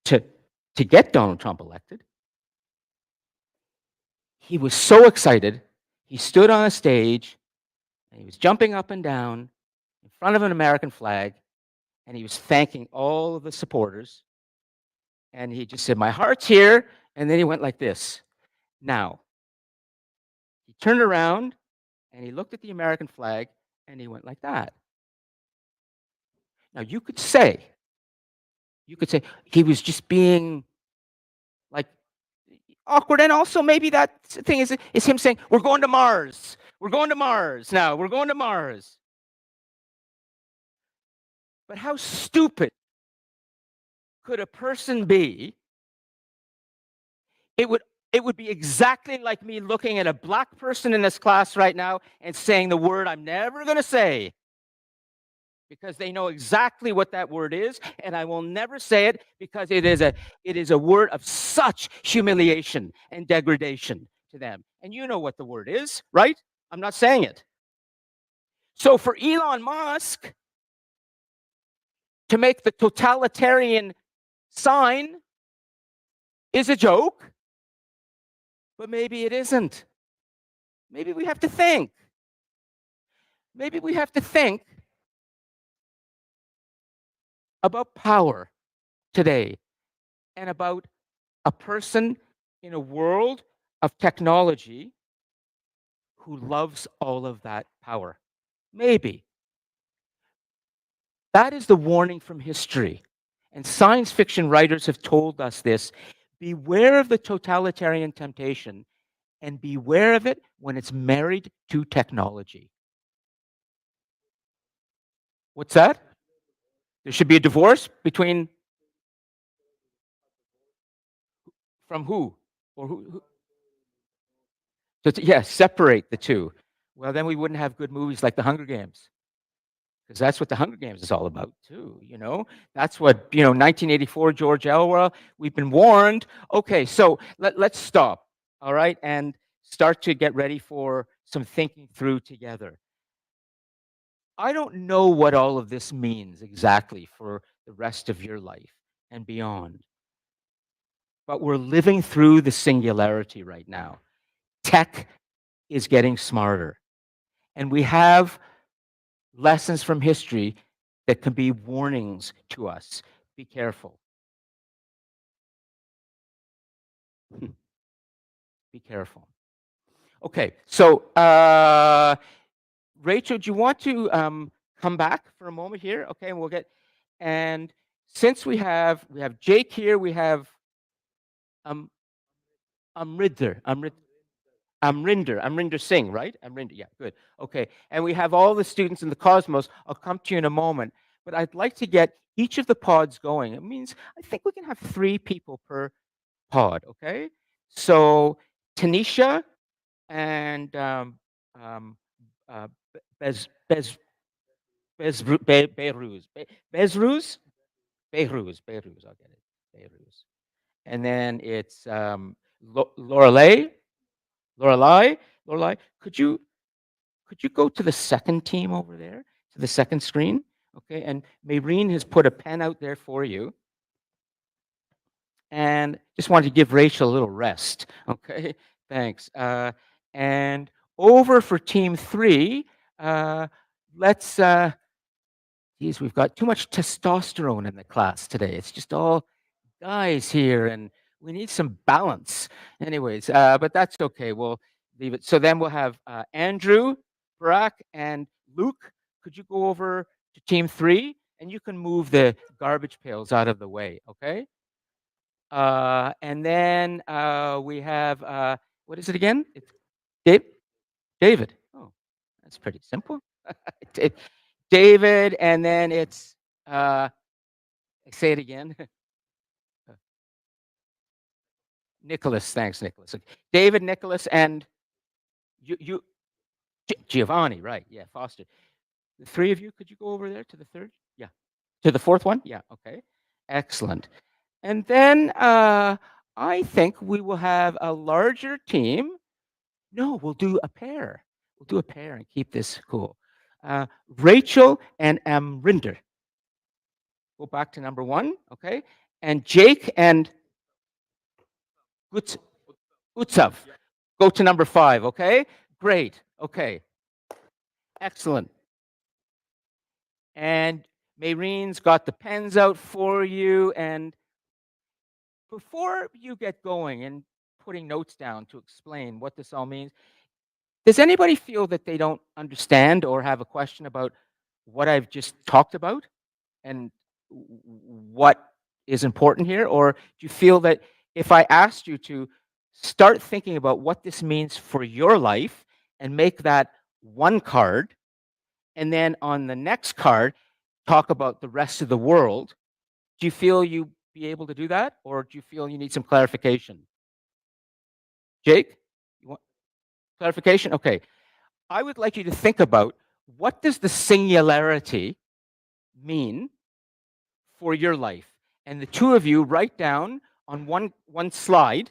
to get Donald Trump elected. He was so excited, he stood on a stage, and he was jumping up and down in front of an American flag, and he was thanking all of the supporters. And he just said, "My heart's here." And then he went like this. Now, he turned around, and he looked at the American flag, and he went like that. Now, you could say he was just being like awkward, and also maybe that thing is him saying, "We're going to Mars. We're going to Mars now. We're going to Mars." But how stupid could a person be? It would be exactly like me looking at a black person in this class right now and saying the word I'm never going to say, because they know exactly what that word is, and I will never say it because it is a word of such humiliation and degradation to them. And you know what the word is, right? I'm not saying it. So for Elon Musk to make the totalitarian sign is a joke, but maybe it isn't. Maybe we have to think. Maybe we have to think about power today and about a person in a world of technology who loves all of that power. Maybe. That is the warning from history. And science fiction writers have told us this. Beware of the totalitarian temptation, and beware of it when it's married to technology. What's that? There should be a divorce between. From who? Or who? Yes, separate the two. Well, then we wouldn't have good movies like The Hunger Games, because that's what The Hunger Games is all about too. That's what 1984, George Orwell. We've been warned. Okay, so let's stop. All right, and start to get ready for some thinking through together. I don't know what all of this means exactly for the rest of your life and beyond. But we're living through the singularity right now. Tech is getting smarter. And we have lessons from history that can be warnings to us. Be careful. Be careful. Okay, so Rachel, do you want to come back for a moment here? Okay, and we'll get, and since we have Jake here, we have Amrinder Singh, right? Amrinder, yeah, good. Okay, and we have all the students in the Cosmos. I'll come to you in a moment, but I'd like to get each of the pods going. It means I think we can have 3 people per pod, okay? So Tanisha and Bez, Bez, Beirut. Bezruz? Beirut. I'll get it. Beirut. And then it's Lorelei. Lorelei, could you go to the second team over there, to the second screen? Okay, and Maureen has put a pen out there for you. And just wanted to give Rachel a little rest. Okay, thanks. And over for team 3, let's, geez, we've got too much testosterone in the class today. It's just all guys here, and we need some balance. Anyways, but that's okay. We'll leave it. So then we'll have Andrew, Barack, and Luke. Could you go over to team 3, and you can move the garbage pails out of the way, okay? And then we have what is it again? It's David. Oh, that's pretty simple. David, and then it's say it again. Nicholas, thanks, Nicholas. David, Nicholas, and you Giovanni, right? Yeah, Foster. The 3 of you, could you go over there to the 3rd? Yeah, to the 4th one. Yeah, okay, excellent. And then I think we will have a larger team. No, we'll do a pair. We'll do a pair and keep this cool. Rachel and Amrinder. Go back to number 1, okay? And Jake and Utsav. Go to number 5, okay? Great, okay. Excellent. And Maureen's got the pens out for you. And before you get going and putting notes down to explain what this all means, does anybody feel that they don't understand or have a question about what I've just talked about and what is important here? Or do you feel that if I asked you to start thinking about what this means for your life and make that one card, and then on the next card, talk about the rest of the world, do you feel you be able to do that? Or do you feel you need some clarification? Jake, you want clarification? Okay. I would like you to think about, what does the singularity mean for your life? And the 2 of you write down on one slide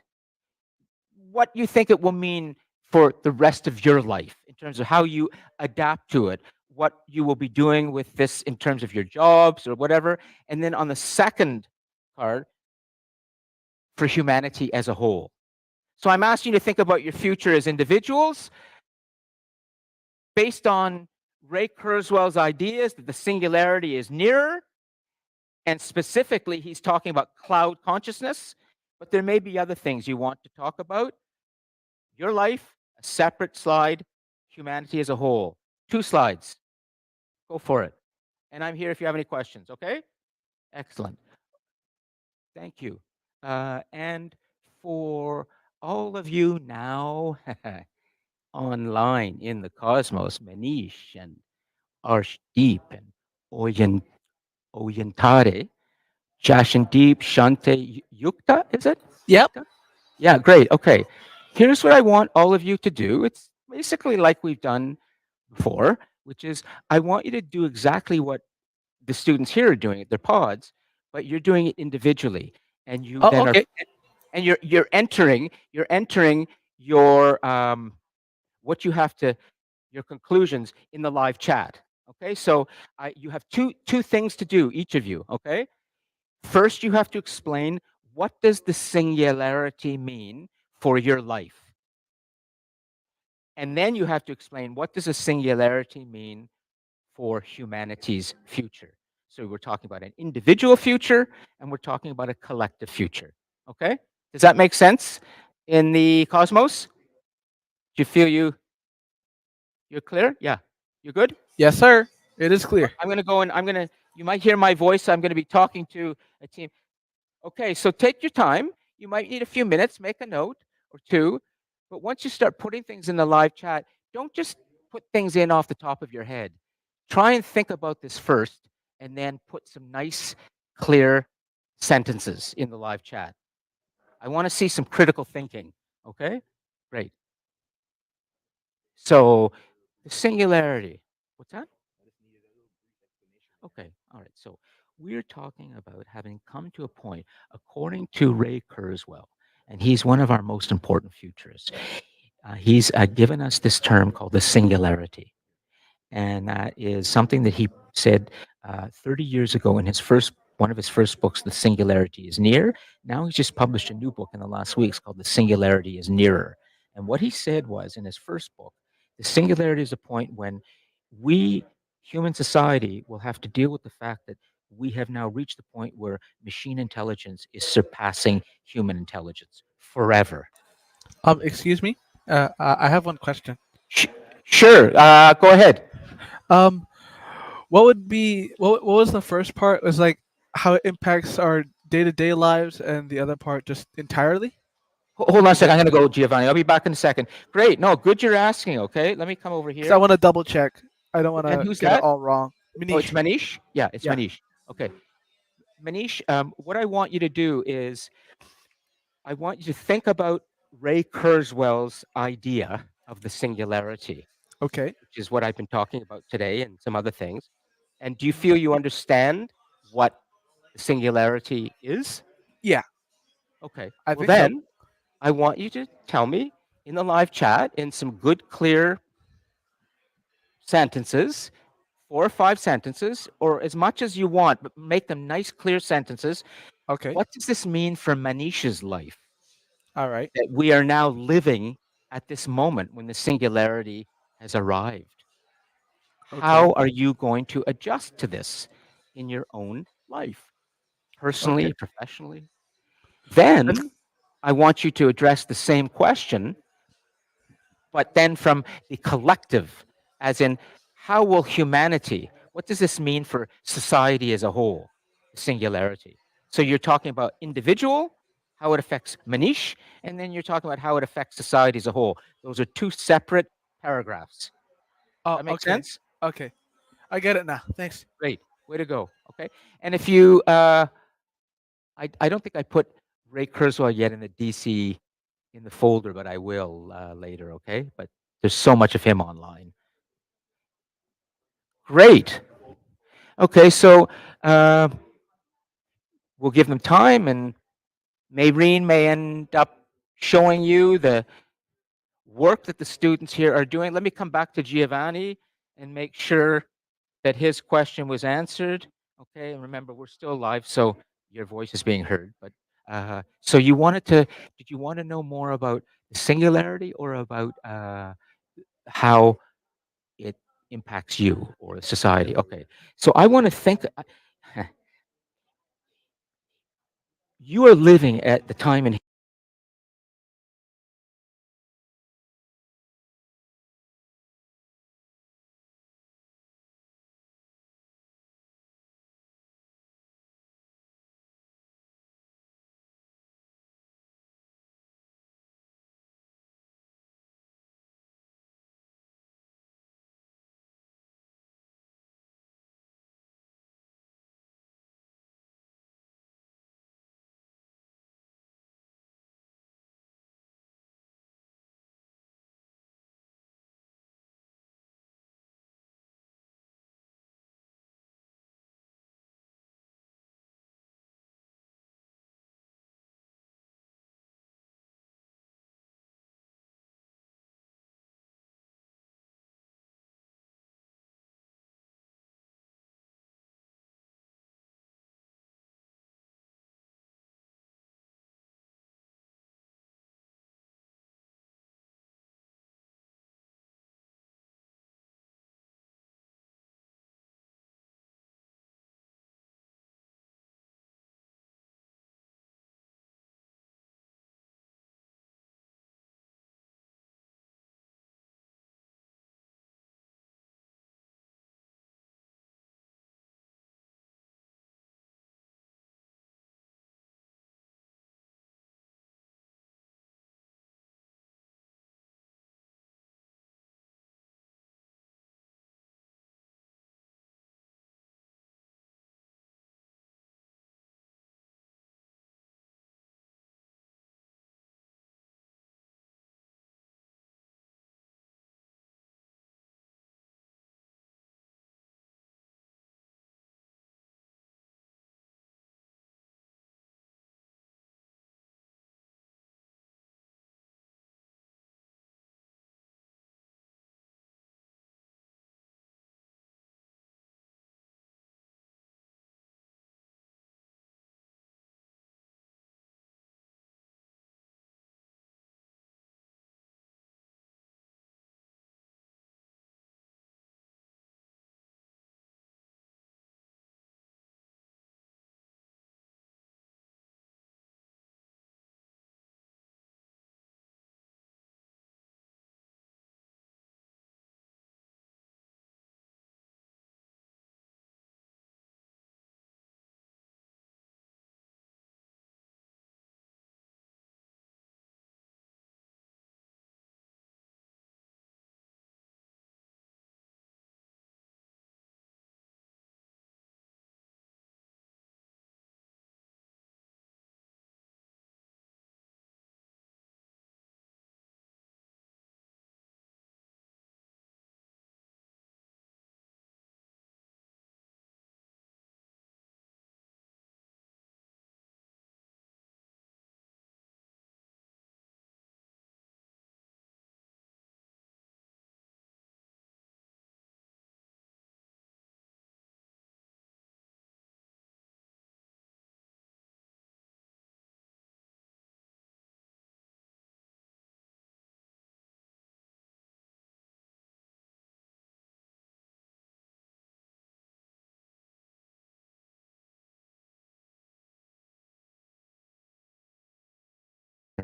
what you think it will mean for the rest of your life in terms of how you adapt to it, what you will be doing with this in terms of your jobs or whatever. And then on the second card, for humanity as a whole. So I'm asking you to think about your future as individuals based on Ray Kurzweil's ideas that the singularity is nearer. And specifically, he's talking about cloud consciousness, but there may be other things you want to talk about. Your life, a separate slide, humanity as a whole. 2 slides. Go for it. And I'm here if you have any questions, okay? Excellent. Thank you. And for all of you now online in the cosmos, Manish and Arshdeep and Oyantare, Jashandeep, Shante, Yukta, is it? Yep. Yeah, great. Okay. Here's what I want all of you to do. It's basically like we've done before, which is I want you to do exactly what the students here are doing at their pods, but you're doing it individually. And you Oh, then okay. and you're entering your what you have to, your conclusions in the live chat. Okay, so you have two things to do, each of you. Okay, first you have to explain, what does the singularity mean for your life, and then you have to explain, what does a singularity mean for humanity's future. So we're talking about an individual future and we're talking about a collective future. Okay, does that make sense in the cosmos? Do you feel you're clear? Yeah, you're good? Yes, sir. It is clear. I'm gonna go and you might hear my voice. I'm gonna be talking to a team. Okay, so take your time. You might need a few minutes, make a note or 2. But once you start putting things in the live chat, don't just put things in off the top of your head. Try and think about this first and then put some nice, clear sentences in the live chat. I want to see some critical thinking. Okay, great. So the singularity. What's that? Okay, all right. So we're talking about having come to a point, according to Ray Kurzweil, and he's one of our most important futurists. He's given us this term called the singularity. And that is something that he said 30 years ago in his first one of his first books, The Singularity is Near. Now he's just published a new book in the last weeks called The Singularity is Nearer. And what he said was in his first book, the singularity is a point when we, human society, will have to deal with the fact that we have now reached the point where machine intelligence is surpassing human intelligence forever. Excuse me. I have one question. Sh- sure, go ahead. Um, what would be what was the first part? Was like how it impacts our day-to-day lives, and the other part just entirely. Hold on a second. I'm going to go, Giovanni. I'll be back in a second. Great. No, good you're asking. Okay. Let me come over Because here. I want to double check. I don't want And to who's get that? it all wrong. Oh, it's Manish. Manish? Yeah, it's Yeah. Manish. Okay. Manish, what I want you to do is I want you to think about Ray Kurzweil's idea of the singularity, Okay. which is what I've been talking about today and some other things. And do you feel you understand what the singularity is? Yeah. Okay. I Well, think so. then I want you to tell me in the live chat in some good, clear sentences, 4 or 5 sentences, or as much as you want, but make them nice, clear sentences. Okay. What does this mean for Manish's life All right. that we are now living at this moment when the singularity has arrived? Okay. How are you going to adjust to this in your own life, personally, Okay. professionally? Then I want you to address the same question, but then from the collective, as in, how will humanity, what does this mean for society as a whole? Singularity. So you're talking about individual, how it affects Manish, and then you're talking about how it affects society as a whole. Those are 2 separate paragraphs. Oh, That make okay. sense? Okay. I get it now. Thanks. Great. Way to go. Okay. And if you, I don't think I put Ray Kurzweil yet in the DC in the folder, but I will later. Okay. But there's so much of him online. Great. Okay. So we'll give them time, and Mayreen may end up showing you the work that the students here are doing. Let me come back to Giovanni and make sure that his question was answered. Okay, and remember, we're still live, so your voice is being heard. But so you wanted to, did you want to know more about the singularity or about how it impacts you or society? Okay, so I want to think. You are living at the time in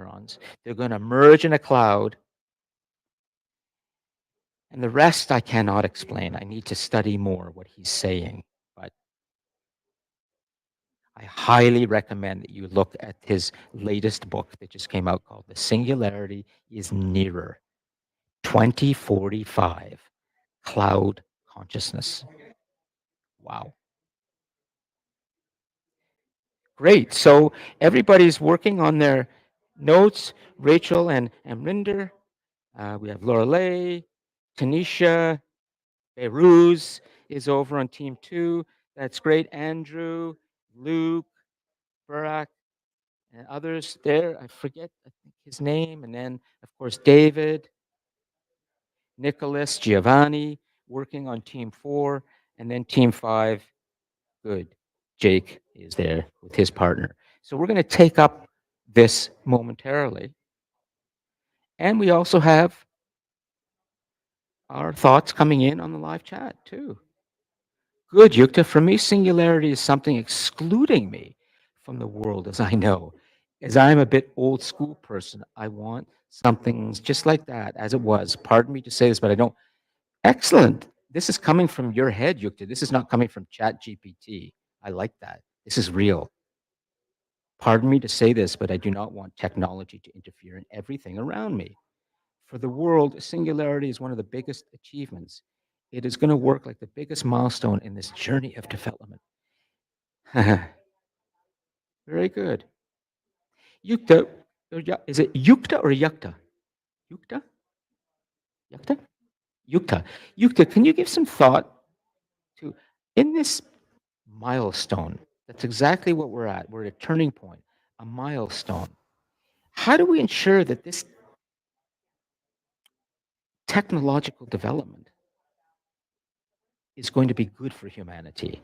neurons. They're going to merge in a cloud. And the rest I cannot explain. I need to study more what he's saying. But I highly recommend that you look at his latest book that just came out called The Singularity is Nearer 2045 Cloud Consciousness. Wow. Great. So everybody's working on their notes. Rachel and Rinder. We have Lorelei, Tanisha, Beiruz is over on team 2. That's great. Andrew, Luke, Barak, and others there. I forget his name. And then, of course, David, Nicholas, Giovanni, working on team 4. And then team 5, good. Jake is there with his partner. So we're going to take up this momentarily. And we also have our thoughts coming in on the live chat too. Good, Yukta. For me, singularity is something excluding me from the world as I know. As I'm a bit old school person, I want something just like that, as it was. Pardon me to say this, but I don't. Excellent. This is coming from your head, Yukta. This is not coming from Chat GPT. I like that. This is real. Pardon me to say this, but I do not want technology to interfere in everything around me. For the world, singularity is one of the biggest achievements. It is going to work like the biggest milestone in this journey of development. Very good. Yukta, is it Yukta or Yukta? Yukta? Yukta? Yukta. Yukta, can you give some thought to, in this milestone, that's exactly what we're at. We're at a turning point, a milestone. How do we ensure that this technological development is going to be good for humanity?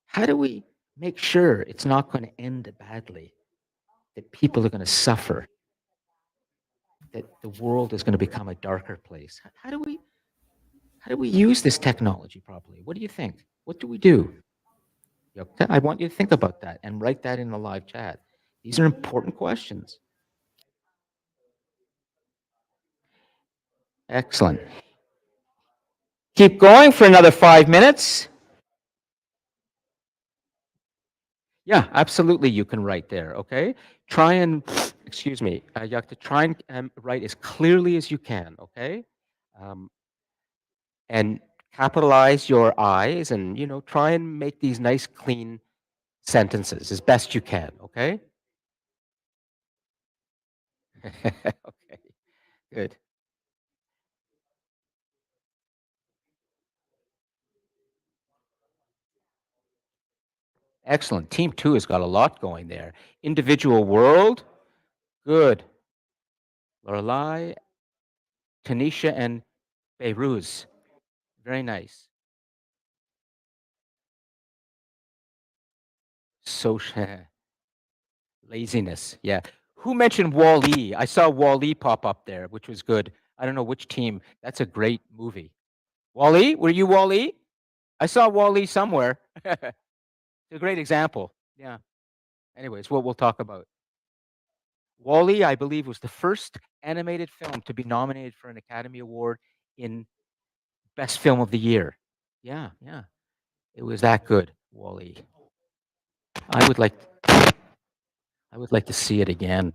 How do we make sure it's not going to end badly, that people are going to suffer, that the world is going to become a darker place? How do we use this technology properly? What do you think? What do we do? Okay, I want you to think about that and write that in the live chat. These are important questions. Excellent. Keep going for another 5 minutes. Yeah, absolutely. You can write there. Okay. Try and, excuse me, you have to try and write as clearly as you can. Okay. And capitalize your I's and, try and make these nice, clean sentences as best you can. Okay. Okay. Good. Excellent. Team 2 has got a lot going there. Individual world. Good. Lorelei, Tanisha, and Beiruz. Very nice. Social laziness. Yeah. Who mentioned Wall-E? I saw Wall-E pop up there, which was good. I don't know which team. That's a great movie. Wall-E? Were you Wall-E? I saw Wall-E somewhere. It's a great example. Yeah. Anyways, what we'll talk about. Wall-E, I believe, was the first animated film to be nominated for an Academy Award in Best Film of the Year. Yeah, yeah. It was that good, Wall-E. I would like to see it again.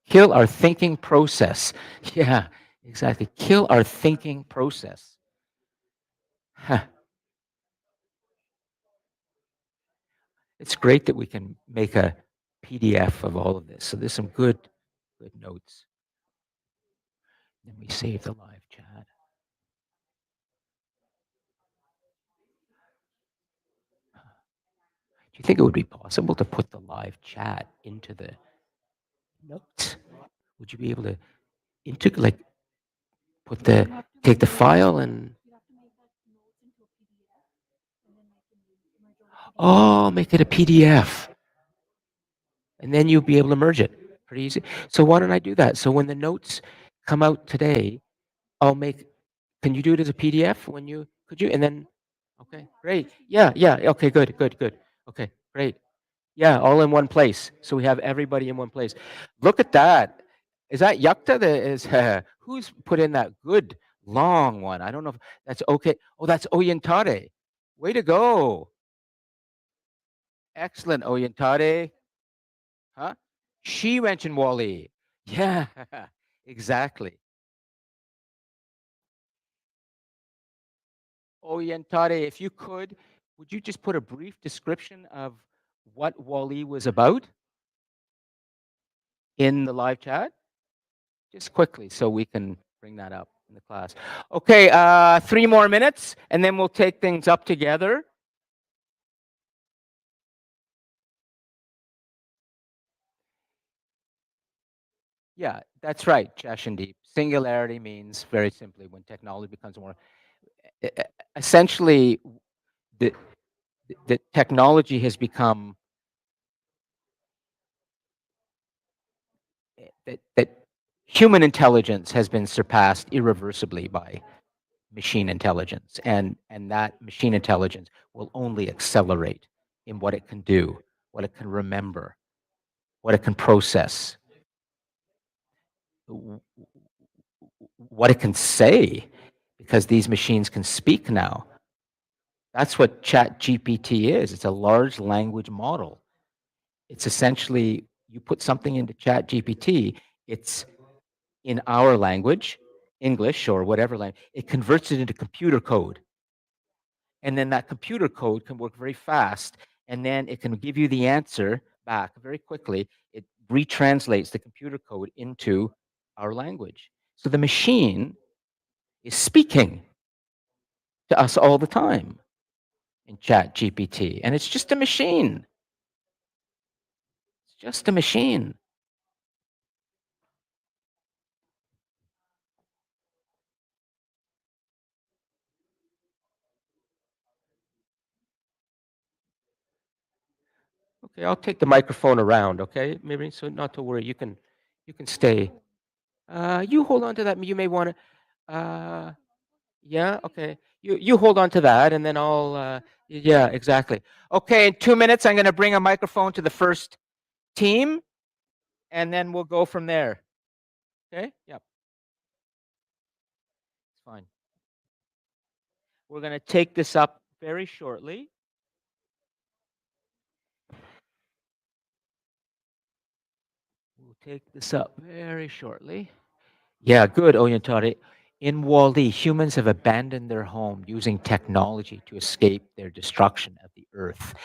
Kill our thinking process. Yeah, exactly. Kill our thinking process. Huh. It's great that we can make a PDF of all of this. So there's some good notes. Then we save the live chat. Do you think it would be possible to put the live chat into the notes? Would you be able to take the file and make it a PDF, and then you'll be able to merge it pretty easy. So why don't I do that? So when the notes come out today, I'll make Can you do it as a PDF when you, could you? And then, okay, great. Yeah, yeah. Okay, good, good, good. Okay, great. Yeah, all in one place. So we have everybody in one place. Look at that. Is that Yakta? Who's put in that good long one? I don't know if that's okay. Oh, that's Oyentare. Way to go. Excellent, Oyentare. Huh? She mentioned Wally. Yeah, exactly. Oyentare, if you could, would you just put a brief description of what Wally was about in the live chat? Just quickly, so we can bring that up in the class. Okay, 3 more minutes, and then we'll take things up together. Yeah, that's right, Jashandeep. Singularity means, very simply, when technology becomes more... Essentially, the technology has become... that human intelligence has been surpassed irreversibly by machine intelligence, and that machine intelligence will only accelerate in what it can do, what it can remember, what it can process, what it can say, because these machines can speak now. That's what ChatGPT is. It's a large language model. It's essentially, you put something into ChatGPT, it's in our language, English or whatever language, it converts it into computer code. And then that computer code can work very fast, and then it can give you the answer back very quickly. It retranslates the computer code into our language. So the machine is speaking to us all the time in ChatGPT, and it's just a machine. It's just a machine. Okay, I'll take the microphone around, okay, maybe, so not to worry, you can stay. You hold on to that, you may want to, yeah, okay. You hold on to that, and then I'll, yeah, exactly. Okay, in 2 minutes, I'm gonna bring a microphone to the first team, and then we'll go from there. Okay, yep. It's fine. We're gonna take this up very shortly. We'll take this up very shortly. Yeah, good, Oyentari. In Wall-E, humans have abandoned their home using technology to escape their destruction of the earth.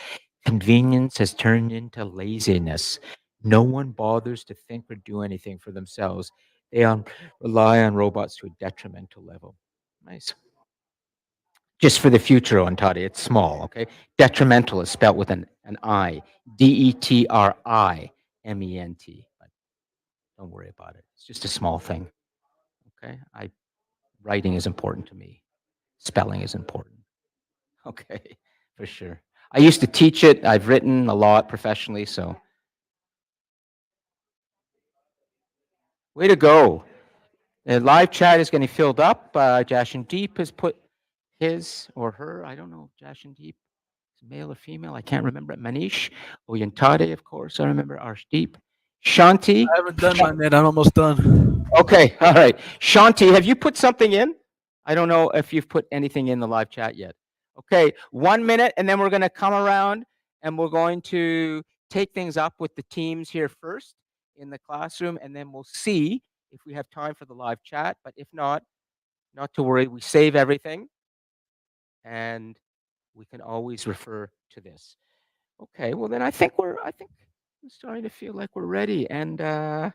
Convenience has turned into laziness. No one bothers to think or do anything for themselves. They rely on robots to a detrimental level. Nice. Just for the future, Ontari, it's small, okay? Detrimental is spelled with an I. D-E-T-R-I-M-E-N-T. But don't worry about it. It's just a small thing. Okay? Writing is important to me. Spelling is important. Okay, for sure. I used to teach it. I've written a lot professionally, so. Way to go. The live chat is getting filled up. Jashandeep has put his or her, I don't know, Jashandeep, male or female, I can't remember. Manish, Oyentade, of course, I remember. Arshdeep. Shanti. I haven't done mine yet. I'm almost done. Okay, all right. Shanti, have you put something in? I don't know if you've put anything in the live chat yet. Okay, 1 minute, and then we're going to come around and we're going to take things up with the teams here first in the classroom, and then we'll see if we have time for the live chat. But if not, not to worry, we save everything and we can always refer to this. Okay, well then I think I'm starting to feel like we're ready. And okay,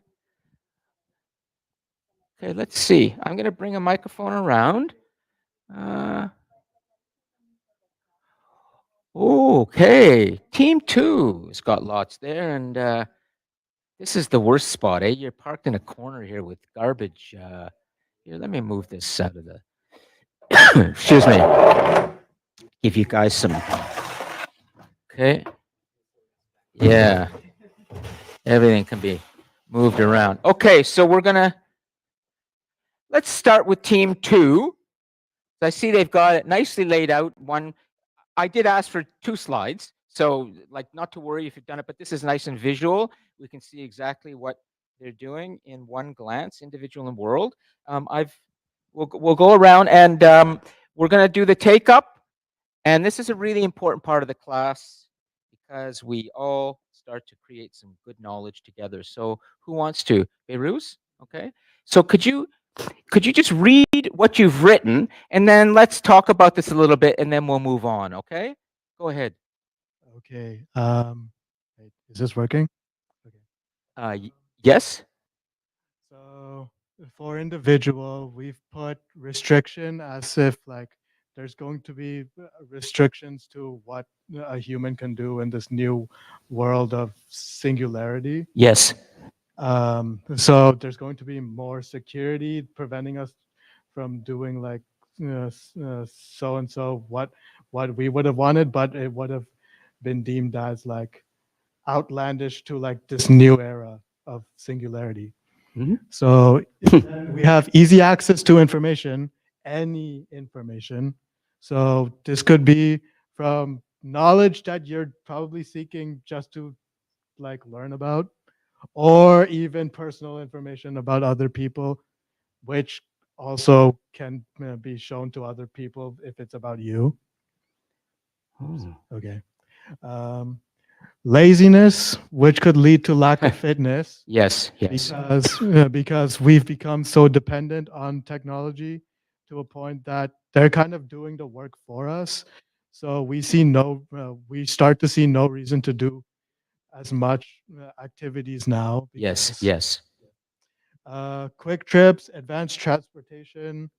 let's see. I'm going to bring a microphone around. Okay, team 2 has got lots there, and this is the worst spot, eh? You're parked in a corner here with garbage. Here, let me move this out of the... Excuse me. Give you guys some... Okay. Yeah. Everything can be moved around. Okay, so we're going to... Let's start with team 2. So I see they've got it nicely laid out. I did ask for 2 slides, so like not to worry if you've done it, but this is nice and visual. We can see exactly what they're doing in one glance, individual and world. We'll go around and we're going to do the take up, and this is a really important part of the class because we all start to create some good knowledge together. So who wants to? Beiruz? Okay. So could you just read what you've written, and then let's talk about this a little bit, and then we'll move on, okay? Go ahead. Okay. Wait, is this working? Okay. Yes? So for individual, we've put restriction as if like there's going to be restrictions to what a human can do in this new world of singularity. Yes. So there's going to be more security preventing us from doing like so and so what we would have wanted, but it would have been deemed as like outlandish to like this new era of singularity. Mhm. So we have easy access to information, any information. So this could be from knowledge that you're probably seeking just to like learn about, or even personal information about other people, which also can be shown to other people if it's about you. Okay. Um, Laziness, which could lead to lack of fitness. Yes. Because we've become so dependent on technology to a point that they're kind of doing the work for us. So we start to see no reason to do as much activities now. Yes. because, Yes. Quick trips, advanced transportation,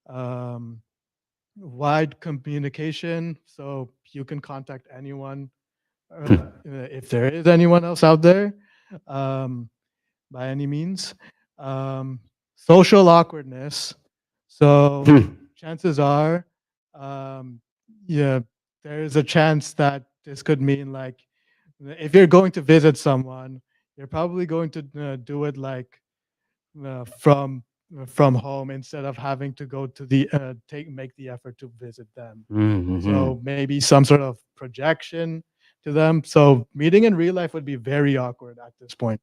um, wide communication, so you can contact anyone if there is anyone else out there, um, by any means. Social awkwardness. So chances are, yeah, there is a chance that this could mean like, if you're going to visit someone, you're probably going to do it like from home instead of having to go to the make the effort to visit them. So maybe some sort of projection to them. So meeting in real life would be very awkward at this point.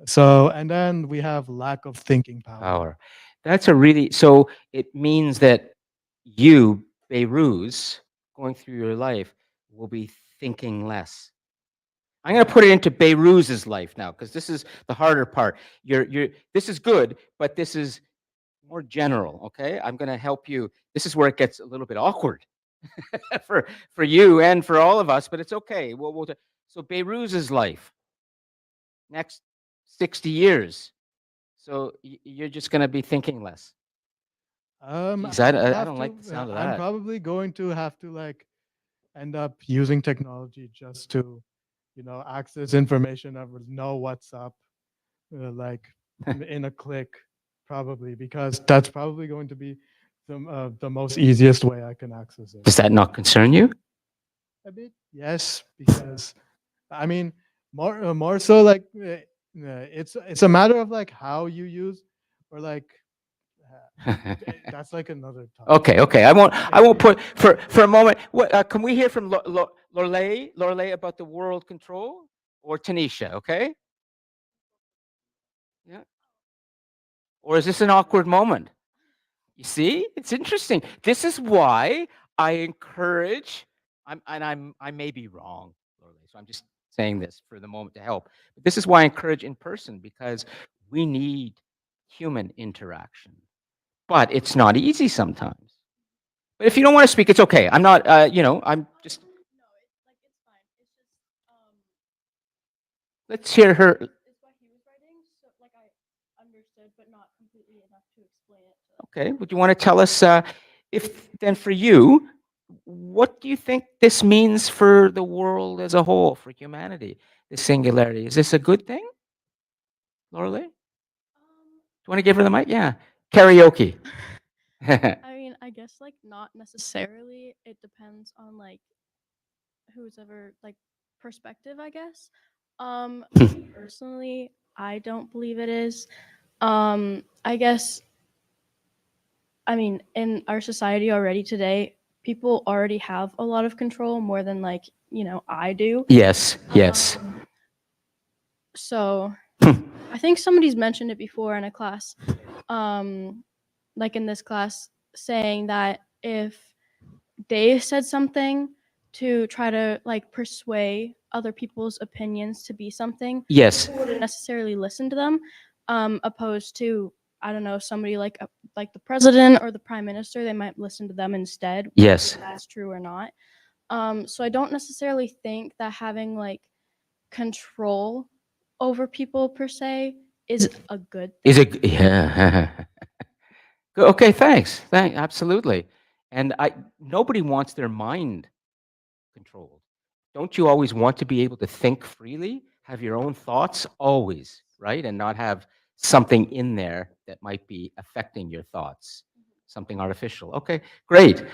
So, and then we have lack of thinking power. Power. That's a really, so it means that you, Beiruz, going through your life, will be thinking less. I'm going to put it into Beiruz's life now, because this is the harder part. This is good, but this is more general. Okay, I'm going to help you. This is where it gets a little bit awkward for you and for all of us, but it's okay. So Beiruz's life, next 60 years. So you're just going to be thinking less. Geez, I don't like the sound of I'm that. probably going to have to like end up using technology just to, access information or know what's up, like in a click, probably, because that's probably going to be the most easiest way I can access it. Does that not concern you? A bit, yes, because I mean, more so like it's a matter of like how you use, or like that's like another topic. Okay. I won't put for a moment. What can we hear from Lorley about the world control, or Tanisha? Okay. Yeah. Or is this an awkward moment? You see, it's interesting. This is why I encourage. I may be wrong, Lorley, so I'm just saying this for the moment to help. But this is why I encourage in person, because we need human interaction. But it's not easy sometimes. But if you don't want to speak, it's okay. I'm not, I'm just. Let's hear her. Okay. Would you want to tell us, if then for you, what do you think this means for the world as a whole, for humanity, the singularity? Is this a good thing, Lorelei? Do you want to give her the mic? Yeah. Karaoke. I mean, I guess like not necessarily. It depends on like who's ever like perspective, I guess. Me personally, I don't believe it is. I guess I mean, in our society already today, people already have a lot of control more than like, I do. Yes, yes. So I think somebody's mentioned it before in a class, like in this class, saying that if they said something to try to like persuade other people's opinions to be something, Yes. people wouldn't necessarily listen to them, opposed to, I don't know, somebody like the president or the prime minister, they might listen to them instead. Yes. If that's true or not. So I don't necessarily think that having like control over people per se is a good thing. Is it? Yeah. Okay, thanks. Absolutely. And nobody wants their mind controlled. Don't you always want to be able to think freely, have your own thoughts always, right? And not have something in there that might be affecting your thoughts, something artificial. Okay, great.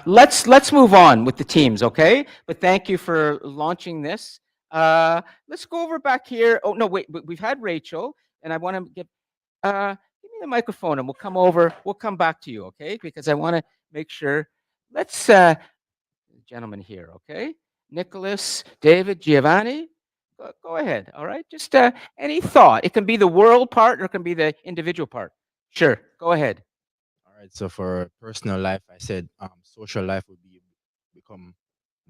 Let's move on with the teams, okay? But thank you for launching this. Let's go over back here. Oh, no, wait, we've had Rachel, and I want to give me the microphone and we'll come over. We'll come back to you, okay? Because I want to make sure. Let's gentleman here, okay? Nicholas, David, Giovanni, go ahead. All right, just any thought. It can be the world part or it can be the individual part. Sure, go ahead. All right. So for personal life, I said social life would become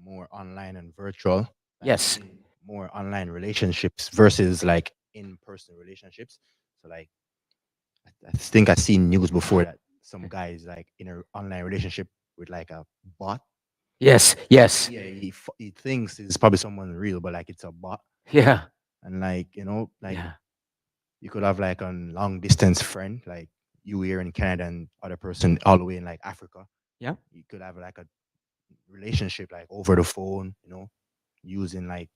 more online and virtual. Yes. More online relationships versus like in-person relationships. So like, I think I've seen news before that some guy is like in an online relationship with like a bot. Yes, yes. Yeah, he thinks it's probably someone real, but like it's a bot. Yeah. And like like Yeah. you could have like a long distance friend, like you here in Canada and other person all the way in like Africa. Yeah. You could have like a relationship like over the phone, using like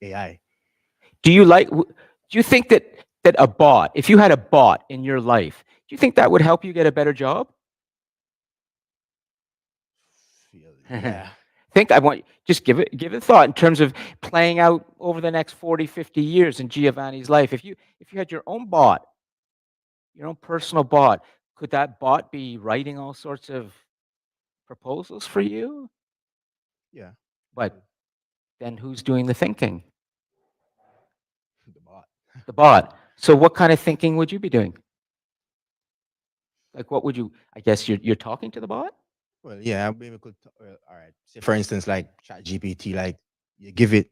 AI. Do you think that a bot, if you had a bot in your life, do you think that would help you get a better job? Yeah. I want just give it thought in terms of playing out over the next 40, 50 years in Giovanni's life. If you had your own bot, your own personal bot, could that bot be writing all sorts of proposals for you? Yeah. But then who's doing the thinking? The bot. The bot. So what kind of thinking would you be doing? Like what would you, I guess you're talking to the bot? Well, yeah, maybe we could. All right. Say for instance, like ChatGPT, like you give it,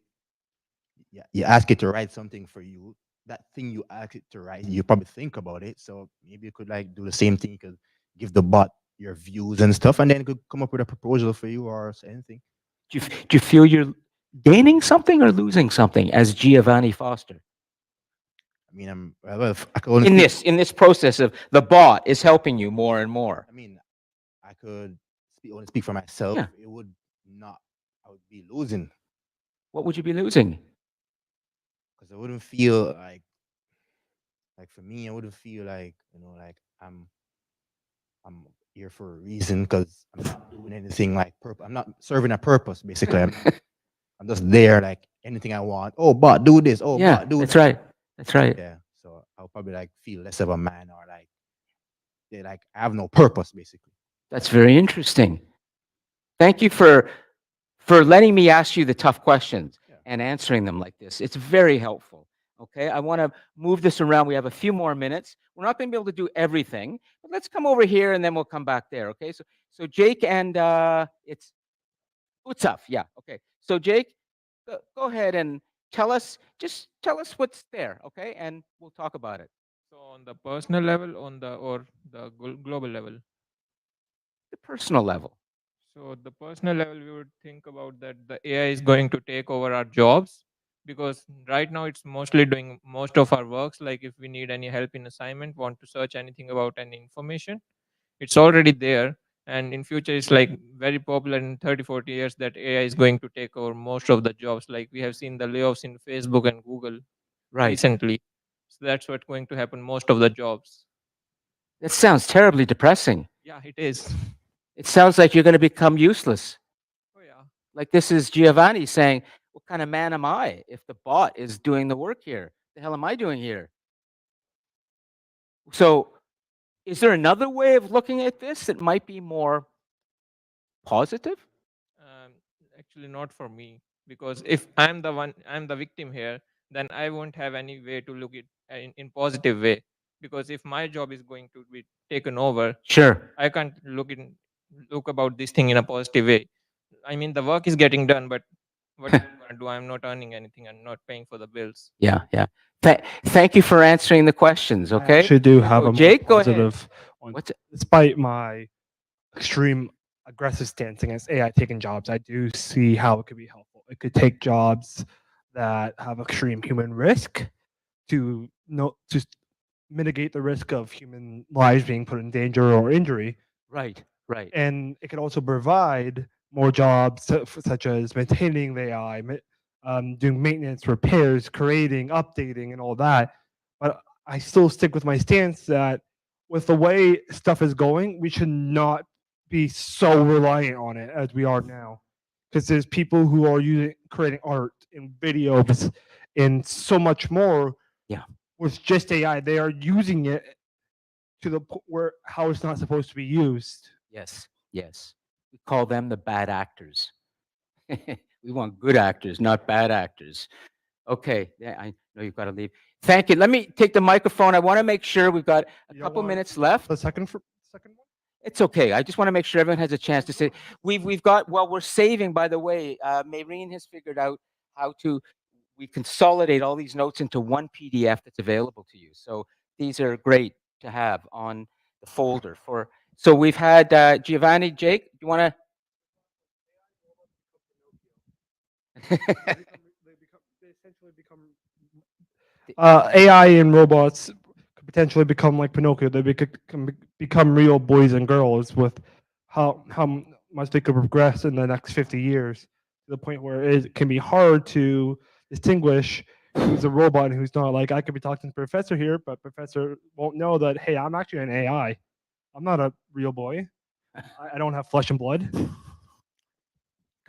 you ask it to write something for you. That thing you ask it to write, you probably think about it. So maybe you could like do the same thing. You could give the bot your views and stuff, and then it could come up with a proposal for you or anything. Do you feel you're gaining something or losing something as Giovanni Foster? I mean, I could only in this process of the bot is helping you more and more. I mean, I could only speak for myself. Yeah. It would not. I would be losing. What would you be losing? Because I wouldn't feel like for me, I wouldn't feel like like I'm here for a reason because I'm not doing anything like I'm not serving a purpose. Basically, I'm just there like anything I want. Oh, bot, do this. Oh, Yeah, bot, do that's that. right. That's right. Yeah. So I'll probably like feel less of a man or like like I have no purpose basically. That's very interesting. Thank you for letting me ask you the tough questions and answering them like this. It's very helpful. Okay, I want to move this around. We have a few more minutes. We're not going to be able to do everything, but let's come over here and then we'll come back there. Okay, so Jake and it's Utsaf. Yeah. Okay. So Jake, go ahead and tell us what's there. Okay, and we'll talk about it. So on the personal level, or the global level. The personal level. So the personal level, we would think about that the AI is going to take over our jobs, because right now it's mostly doing most of our works. Like if we need any help in assignment, want to search anything about any information, it's already there. And in future, it's like very popular in 30-40 years that AI is going to take over most of the jobs. Like we have seen the layoffs in Facebook and Google recently. So that's what's going to happen most of the jobs. That sounds terribly depressing. Yeah, it is. It sounds like you're going to become useless. Oh yeah. Like this is Giovanni saying, what kind of man am I if the bot is doing the work here? The hell am I doing here? So Is there another way of looking at this that might be more positive? Actually, not for me, because if I'm the victim here, then I won't have any way to look it in positive way. Because if my job is going to be taken over, Sure. I can't look about this thing in a positive way. I mean, the work is getting done, but what am I gonna do? I'm not earning anything and not paying for the bills. Yeah, yeah. Thank you for answering the questions. I Okay. actually do have So a more Jake, go ahead. positive one. What's it? Despite my extreme aggressive stance against AI taking jobs, I do see how it could be helpful. It could take jobs that have extreme human risk to mitigate the risk of human lives being put in danger or injury. Right, right. And it could also provide more jobs such as maintaining the AI, doing maintenance, repairs, creating, updating, and all that. But I still stick with my stance that with the way stuff is going, we should not be so reliant on it as we are now. Because there's people who are creating art and videos and so much more. Yeah. With just AI, they are using it to the point where how it's not supposed to be used. Yes, yes. We call them the bad actors. We want good actors, not bad actors. Okay, yeah, I know you've got to leave. Thank you. Let me take the microphone. I want to make sure we've got a You don't couple want minutes left. The second one? It's okay. I just want to make sure everyone has a chance to say. We've got, well, we're saving, by the way, Maureen has figured out how to, we consolidate all these notes into one PDF that's available to you. So these are great to have on the folder for, so we've had Giovanni, Jake, you want to? AI and robots could potentially become like Pinocchio. They become real boys and girls with how much they could progress in the next 50 years to the point where it can be hard to distinguish who's a robot and who's not. Like I could be talking to Professor here, but Professor won't know that, hey, I'm actually an AI. I'm not a real boy. I don't have flesh and blood.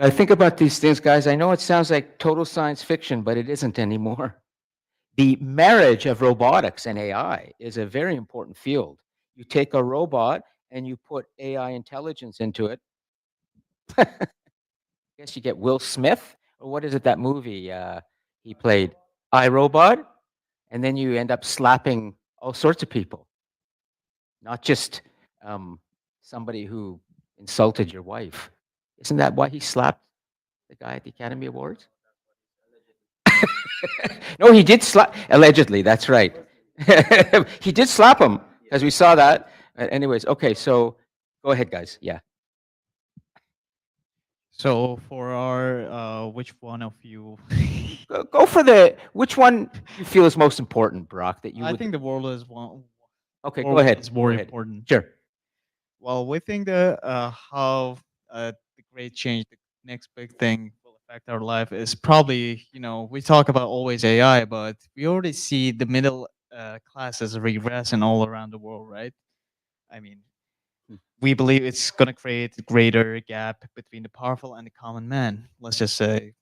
I think about these things, guys. I know it sounds like total science fiction, but it isn't anymore. The marriage of robotics and AI is a very important field. You take a robot and you put AI intelligence into it. I guess you get Will Smith, or what is it, that movie he played, iRobot? And then you end up slapping all sorts of people, not just somebody who insulted your wife. Isn't that why he slapped the guy at the Academy Awards? No, he did slap, allegedly, that's right. He did slap him, as we saw that. Anyways, okay, so go ahead, guys. Yeah. So for our, which one of you? Go for the, which one you feel is most important, Brock, that you I would. think the world is one. Okay, world go ahead. is more go ahead. important. Sure. Well, we think that how the great change, the next big thing will affect our life is probably, we talk about always AI, but we already see the middle classes regressing all around the world, right? I mean, we believe it's going to create a greater gap between the powerful and the common man, let's just say.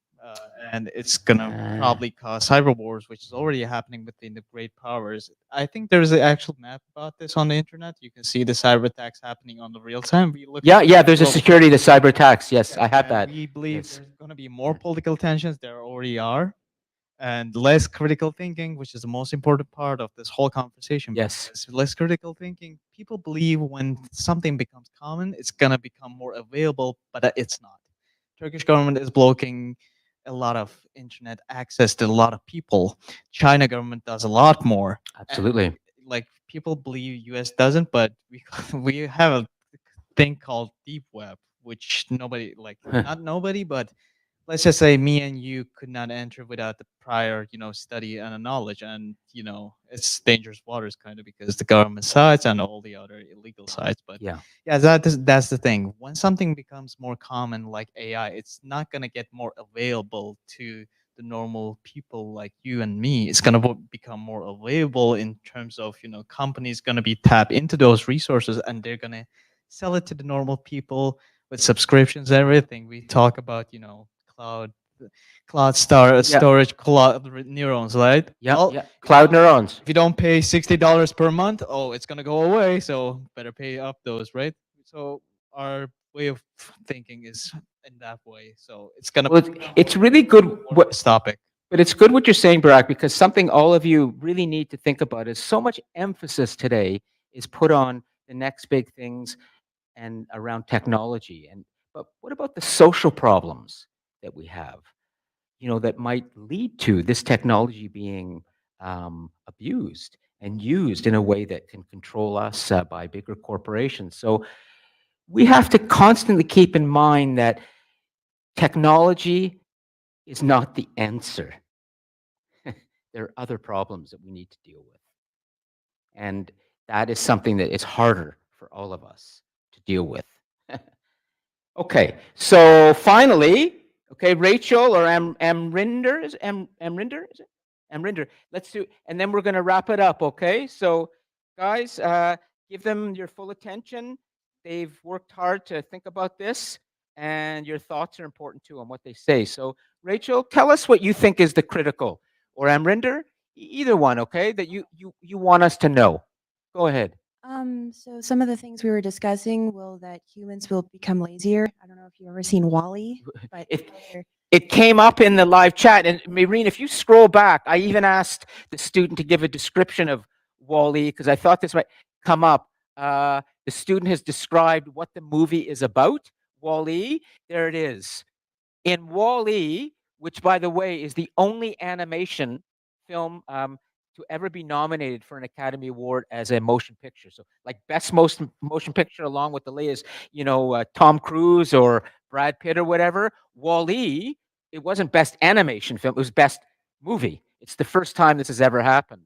And it's going to probably cause cyber wars, which is already happening within the great powers. I think there's an actual map about this on the internet. You can see the cyber attacks happening on the real time. Yeah, there's a security to cyber attacks. Yes, I have that. We believe there's going to be more political tensions. There already are. And less critical thinking, which is the most important part of this whole conversation. Yes. Because less critical thinking. People believe when something becomes common, it's gonna become more available, but it's not. Turkish government is blocking a lot of internet access to a lot of people. China government does a lot more. Absolutely. And, like people believe US doesn't, but we have a thing called deep web, which nobody not nobody, but let's just say me and you could not enter without the prior, study and knowledge. And, it's dangerous waters kind of because the government sides and all the other illegal sides. But yeah, that's the thing. When something becomes more common like AI, it's not going to get more available to the normal people like you and me. It's going to become more available in terms of, companies going to be tap into those resources and they're going to sell it to the normal people with subscriptions, everything. We talk about, cloud storage cloud neurons, right? Yeah, Well, yeah. Cloud neurons. if you don't pay $60 per month, oh, it's gonna go away. So better pay up those, right? So our way of thinking is in that way. So it's gonna Well, it's really good. this topic. But it's good what you're saying, Barack, because something all of you really need to think about is so much emphasis today is put on the next big things and around technology. But what about the social problems that we have? That might lead to this technology being abused and used in a way that can control us by bigger corporations. So we have to constantly keep in mind that technology is not the answer. There are other problems that we need to deal with. And that is something that is harder for all of us to deal with. Okay, so finally, okay, Rachel or Amrinder, is Amrinder, is it? Amrinder, let's do, and then we're going to wrap it up, okay? So guys, give them your full attention. They've worked hard to think about this, and your thoughts are important too on what they say. So Rachel, tell us what you think is the critical, or Amrinder, either one, okay, that you want us to know. Go ahead. So some of the things we were discussing will that humans will become lazier. I don't know if you've ever seen Wall-E, but It came up in the live chat, and Maureen, if you scroll back, I even asked the student to give a description of Wall-E because I thought this might come up. The student has described what the movie is about. Wall-E, there it is. In Wall-E, which by the way is the only animation film to ever be nominated for an Academy Award as a motion picture. So like best motion picture along with the latest, Tom Cruise or Brad Pitt or whatever. Wall-E, it wasn't best animation film, it was best movie. It's the first time this has ever happened.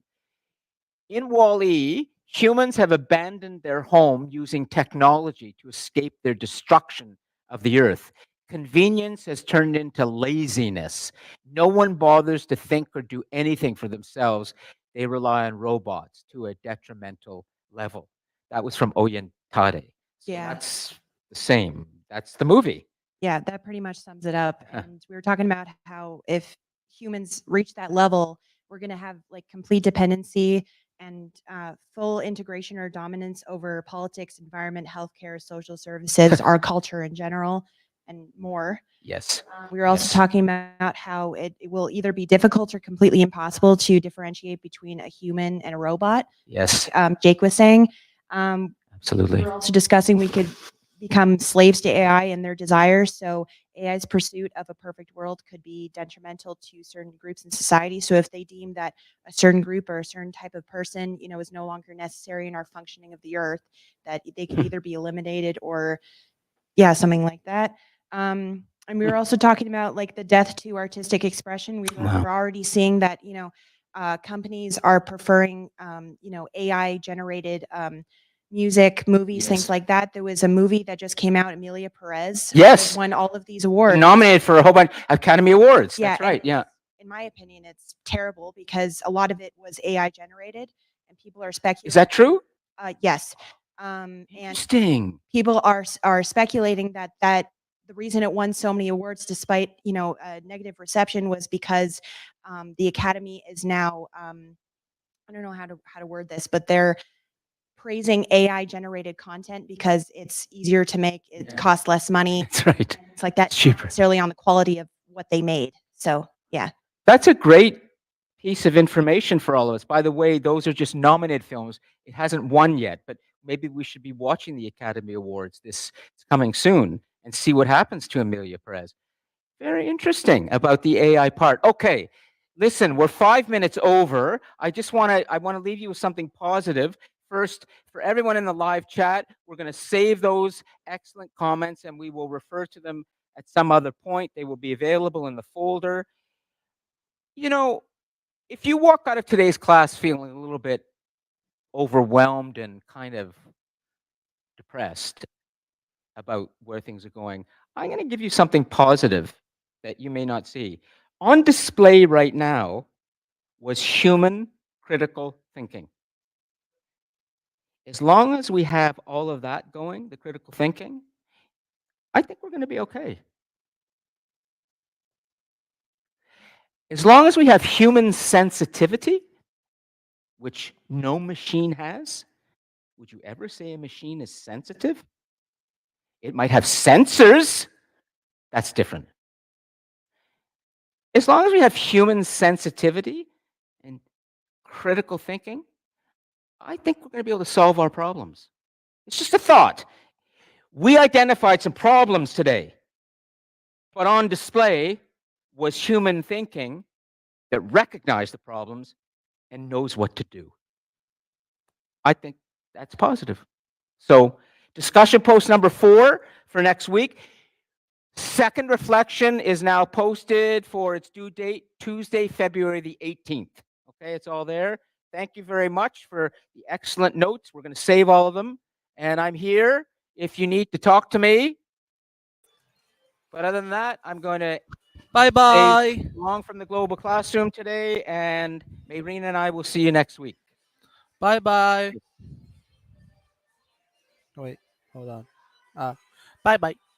In Wall-E, humans have abandoned their home using technology to escape their destruction of the earth. Convenience has turned into laziness. No one bothers to think or do anything for themselves. They rely on robots to a detrimental level. That was from Oyen Tade. So Yeah. that's the same. That's the movie. Yeah, that pretty much sums it up. And we were talking about how if humans reach that level, we're going to have like complete dependency and full integration or dominance over politics, environment, healthcare, social services, our culture in general, and more. Yes. We were also talking about how it will either be difficult or completely impossible to differentiate between a human and a robot. Yes. Jake was saying. Absolutely. We were also discussing we could become slaves to AI and their desires. So AI's pursuit of a perfect world could be detrimental to certain groups in society. So if they deem that a certain group or a certain type of person, is no longer necessary in our functioning of the earth, that they could either be eliminated or, something like that. And we were also talking about like the death to artistic expression. We're already seeing that, companies are preferring, AI generated music, movies, things like that. There was a movie that just came out, Emilia Perez. Yes. Won all of these awards. Nominated for a whole bunch of Academy Awards. Yeah, That's right. and Yeah. In my opinion, it's terrible because a lot of it was AI generated and people are speculating. Is that true? Yes. And Interesting. people are speculating that the reason it won so many awards despite, a negative reception was because the Academy is now, I don't know how to word this, but they're praising AI generated content because it's easier to make, it costs less money. That's right. It's like that, cheaper. not necessarily on the quality of what they made. So yeah. That's a great piece of information for all of us. By the way, those are just nominated films. It hasn't won yet, but maybe we should be watching the Academy Awards. It's coming soon, and see what happens to Emilia Perez. Very interesting about the AI part. Okay, listen, we're 5 minutes over. I want to leave you with something positive. First, for everyone in the live chat, we're going to save those excellent comments and we will refer to them at some other point. They will be available in the folder. If you walk out of today's class feeling a little bit overwhelmed and kind of depressed about where things are going, I'm going to give you something positive that you may not see. On display right now was human critical thinking. As long as we have all of that going, the critical thinking, I think we're going to be okay. As long as we have human sensitivity, which no machine has, would you ever say a machine is sensitive? It might have sensors. That's different. As long as we have human sensitivity and critical thinking, I think we're going to be able to solve our problems. It's just a thought. We identified some problems today, but on display was human thinking that recognized the problems and knows what to do. I think that's positive. So, discussion post number 4 for next week. Second reflection is now posted for its due date, Tuesday, February the 18th. Okay, it's all there. Thank you very much for the excellent notes. We're going to save all of them. And I'm here if you need to talk to me. But other than that, I'm going to Bye-bye. long from the global classroom today, and Mayreen and I will see you next week. Bye-bye. Wait, hold on. Bye-bye.